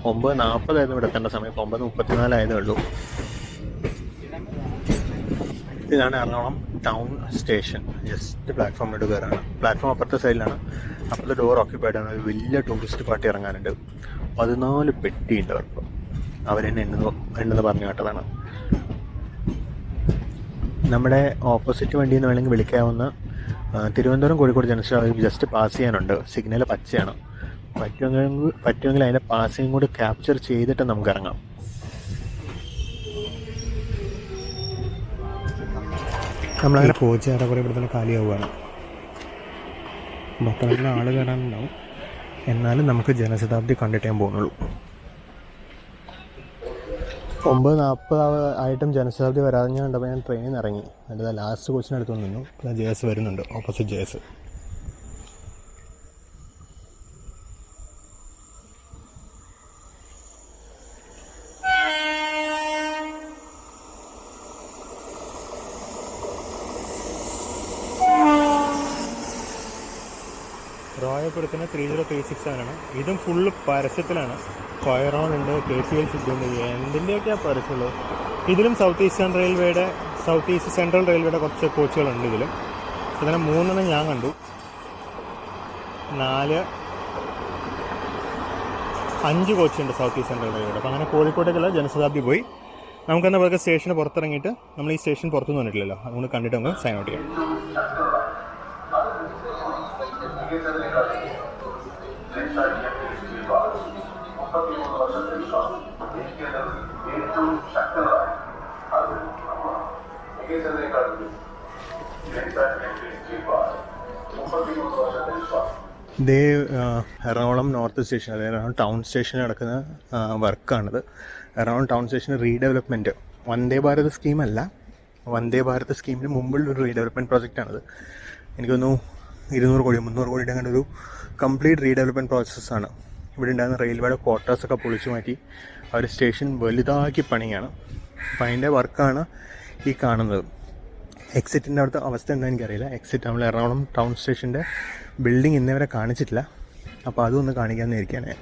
Speaker 1: 9:40 ഇവിടെ എത്തേണ്ട സമയം. 9:34 ആയതേ ഉള്ളൂ. ഇതാണ് എറണാകുളം ടൗൺ സ്റ്റേഷൻ. ജസ്റ്റ് പ്ലാറ്റ്ഫോമിലോട്ട് കയറാണ്. പ്ലാറ്റ്ഫോം അപ്പുറത്തെ സൈഡിലാണ്. അപ്പുറത്തെ ഡോർ ഓക്യുപ്പൈഡ് ആണ്. ഒരു വലിയ ടൂറിസ്റ്റ് പാർട്ടി ഇറങ്ങാനുണ്ട്. 14 പെട്ടിയുണ്ട് അവർക്ക്. അവരെന്നെ എണ്ണുന്നത് പറഞ്ഞു കേട്ടതാണ്. നമ്മുടെ ഓപ്പോസിറ്റ് വണ്ടിയിൽ നിന്ന് വേണമെങ്കിൽ വിളിക്കാവുന്ന Thiruvananthapuram Kozhikode junction just pass ചെയ്യാനുണ്ട്. സിഗ്നൽ പച്ചയാണ്. പറ്റുമെങ്കിൽ അതിൻ്റെ പാസിങ് കൂടി ക്യാപ്ചർ ചെയ്തിട്ട് നമുക്ക് ഇറങ്ങാം. നമ്മളങ്ങനെ കോച്ച് കുറേ ഇവിടെ തന്നെ കാലിയാവുകയാണ്. മൊത്തം ആൾ കയറാനുണ്ടാവും. എന്നാലും നമുക്ക് ജനശതാബ്ദി കണ്ടിട്ടേ പോകുന്നുള്ളൂ. 9:40 ആയിട്ടും ജനശതാബ്ദി വരാതെ ഞാൻ കണ്ടപ്പോൾ ഞാൻ ട്രെയിനിൽ നിന്ന് ഇറങ്ങി. അതിൻ്റെ ലാസ്റ്റ് കോച്ചിനടുത്ത് നിന്നു. JS വരുന്നുണ്ട്. Opposite JS. റോയപ്പെടുത്തുന്ന 3036 ആണ്. ഇതും ഫുള്ള് പരസ്യത്തിലാണ്. കൊയറോൺ ഉണ്ട്, KTL ഫുഡ് ഉണ്ട്. എന്തിൻ്റെയൊക്കെയാണ് പരസ്യമുള്ളത്. ഇതിലും സൗത്ത് ഈസ്റ്റ് സെൻട്രൽ റെയിൽവേയുടെ കുറച്ച് കോച്ചുകളുണ്ട് ഇതിലും. ഇതിനെ 3 ഞാൻ കണ്ടു. 5 കോച്ചുണ്ട് സൗത്ത് ഈസ്റ്റ് സെൻട്രൽ റെയിൽവേയുടെ. അപ്പോൾ അങ്ങനെ കോഴിക്കോട്ടേക്കുള്ള ജനശതാബ്ദി പോയി. നമുക്കെന്നാൽ നമുക്ക് സ്റ്റേഷന് പുറത്തിറങ്ങിയിട്ട് നമ്മൾ ഈ സ്റ്റേഷൻ പുറത്തുനിന്ന് വന്നിട്ടില്ലല്ലോ, അതുകൊണ്ട് കണ്ടിട്ട് നമുക്ക് സൈൻ ഔട്ട് ചെയ്യാം. ഇത് എറണാകുളം നോർത്ത് സ്റ്റേഷൻ, അതായത് എറണാകുളം ടൗൺ സ്റ്റേഷനിൽ നടക്കുന്ന വർക്കാണിത്. Ernakulam town station റീഡെവലപ്മെൻറ്റ്, Vande Bharat സ്കീമല്ല. വന്ദേ ഭാരത് സ്കീമിന് മുമ്പുള്ളൊരു റീഡെവലപ്മെൻറ്റ് പ്രോജക്റ്റാണിത്. എനിക്ക് തോന്നുന്നു 200 കോടി 300 കോടിയുടെ അങ്ങനെ ഒരു കംപ്ലീറ്റ് റീഡെവലപ്മെൻറ്റ് പ്രോസസ്സാണ്. ഇവിടെ ഉണ്ടാകുന്ന റെയിൽവേയുടെ ക്വാർട്ടേഴ്സൊക്കെ പൊളിച്ചു മാറ്റി അവർ സ്റ്റേഷൻ വലുതാക്കി പണിയാണ്. അപ്പോൾ അതിൻ്റെ വർക്കാണ് ഈ കാണുന്നത്. എക്സിറ്റിൻ്റെ അവിടുത്തെ അവസ്ഥ എന്താ എനിക്കറിയില്ല. എക്സിറ്റ് നമ്മൾ എറണാകുളം ടൗൺ സ്റ്റേഷൻ്റെ ബിൽഡിംഗ് ഇന്നേവരെ കാണിച്ചിട്ടില്ല. അപ്പോൾ അതൊന്ന് കാണിക്കാമെന്നിരിക്കുകയാണ്.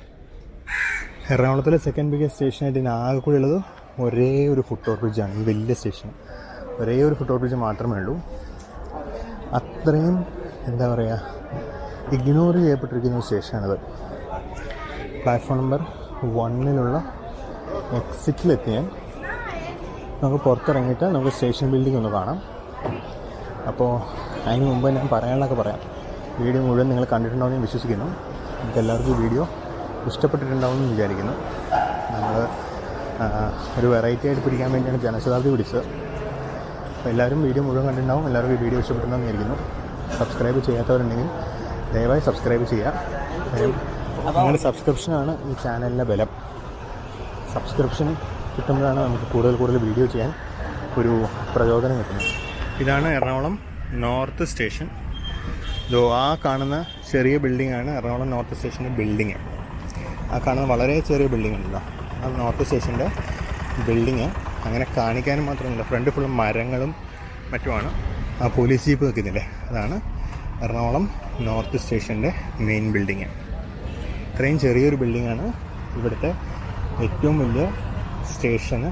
Speaker 1: എറണാകുളത്തിലെ സെക്കൻഡ് ബിഗ്ഗസ്റ്റ് സ്റ്റേഷനായിട്ട് ഇതിന് ആകെ കൂടി ഉള്ളത് ഒരേ ഒരു ഫുട് ഓവർ ബ്രിഡ്ജാണ്. ഈ വലിയ സ്റ്റേഷൻ ഒരേ ഒരു ഫുട് ഓവർ ബ്രിഡ്ജ് മാത്രമേ ഉള്ളൂ. അത്രയും എന്താ പറയുക, ഇഗ്നോർ ചെയ്യപ്പെട്ടിരിക്കുന്ന സ്റ്റേഷനാണിത്. പ്ലാറ്റ്ഫോം നമ്പർ 1 എക്സിറ്റിലെത്തിയാൽ നമുക്ക് പുറത്തിറങ്ങിയിട്ട് നമുക്ക് സ്റ്റേഷൻ ബിൽഡിംഗ് ഒന്ന് കാണാം. അപ്പോൾ അതിന് മുമ്പ് ഞാൻ പറയാനുള്ളതൊക്കെ പറയാം. വീഡിയോ മുഴുവൻ നിങ്ങൾ കണ്ടിട്ടുണ്ടാവും എന്ന് വിശ്വസിക്കുന്നു. നിങ്ങൾക്ക് എല്ലാവർക്കും ഈ വീഡിയോ ഇഷ്ടപ്പെട്ടിട്ടുണ്ടാവും എന്ന് വിചാരിക്കുന്നു. നമ്മൾ ഒരു വെറൈറ്റി ആയിട്ട് പിടിക്കാൻ വേണ്ടിയാണ് ജനശതാബ്ദി പിടിച്ചത്. അപ്പോൾ എല്ലാവരും വീഡിയോ മുഴുവൻ കണ്ടിട്ടുണ്ടാവും. എല്ലാവർക്കും ഈ വീഡിയോ ഇഷ്ടപ്പെട്ടുണ്ടെന്ന് വിചാരിക്കുന്നു. സബ്സ്ക്രൈബ് ചെയ്യാത്തവരുണ്ടെങ്കിൽ ദയവായി സബ്സ്ക്രൈബ് ചെയ്യുക. കാര്യം നിങ്ങളുടെ സബ്സ്ക്രിപ്ഷനാണ് ഈ ചാനലിൻ്റെ ബലം. സബ്സ്ക്രിപ്ഷൻ കിട്ടുമ്പോഴാണ് നമുക്ക് കൂടുതൽ വീഡിയോ ചെയ്യാൻ ഒരു പ്രചോദനം കിട്ടുന്നത്. ഇതാണ് എറണാകുളം നോർത്ത് സ്റ്റേഷൻ. ആ കാണുന്ന ചെറിയ ബിൽഡിങ്ങാണ് എറണാകുളം നോർത്ത് സ്റ്റേഷൻ്റെ ബിൽഡിങ്. ആ കാണുന്ന വളരെ ചെറിയ ബിൽഡിംഗ് ഉണ്ടല്ലോ, അത് നോർത്ത് സ്റ്റേഷൻ്റെ ബിൽഡിങ്. അങ്ങനെ കാണിക്കാനും മാത്രമല്ല, ഫ്രണ്ട് ഫുള്ളും മരങ്ങളും മറ്റുമാണ്. ആ പോലീസ് ജീപ്പ് നിൽക്കുന്നില്ലേ, അതാണ് എറണാകുളം നോർത്ത് സ്റ്റേഷൻ്റെ മെയിൻ ബിൽഡിങ്. ഇത്രയും ചെറിയൊരു ബിൽഡിങ്ങാണ് ഇവിടുത്തെ ഏറ്റവും വലിയ സ്റ്റേഷന്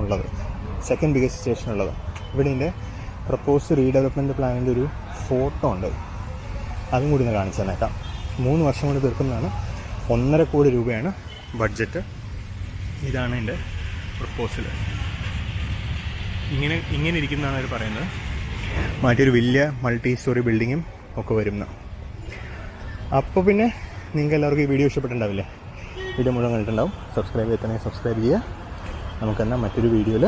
Speaker 1: ഉള്ളത്, സെക്കൻഡ് ബിഗസ്റ്റ് സ്റ്റേഷൻ ഉള്ളത്. ഇവിടെ ഇതിൻ്റെ പ്രപ്പോസ് റീഡെവലപ്മെൻറ്റ് പ്ലാനിൻ്റെ ഒരു ഫോട്ടോ ഉണ്ട്, അതും കൂടി ഒന്ന് കാണിച്ചു തന്നേക്കാം. 3 വർഷം കൊണ്ട് തീർക്കുന്നതാണ്. 1.5 കോടി രൂപയാണ് ബഡ്ജറ്റ്. ഇതാണ് എൻ്റെ പ്രപ്പോസൽ. ഇങ്ങനെ ഇരിക്കുന്നതാണ് അവർ പറയുന്നത്. മാറ്റിയൊരു വലിയ മൾട്ടി സ്റ്റോറി ബിൽഡിങ്ങും ഒക്കെ വരുന്ന. അപ്പോൾ പിന്നെ നിങ്ങൾക്ക് എല്ലാവർക്കും ഈ വീഡിയോ ഇഷ്ടപ്പെട്ടിട്ടുണ്ടാവില്ലേ? വീഡിയോ മുഴുവൻ കണ്ടിട്ടുണ്ടാവും. സബ്സ്ക്രൈബ് ചെയ്തിട്ടുണ്ടെങ്കിൽ സബ്സ്ക്രൈബ് ചെയ്യുക. നമുക്കെന്നാൽ മറ്റൊരു വീഡിയോയിൽ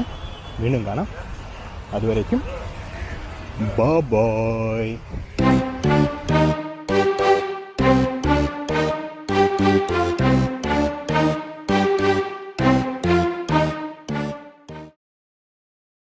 Speaker 1: വീണ്ടും കാണാം. അതുവരേക്കും ബൈ.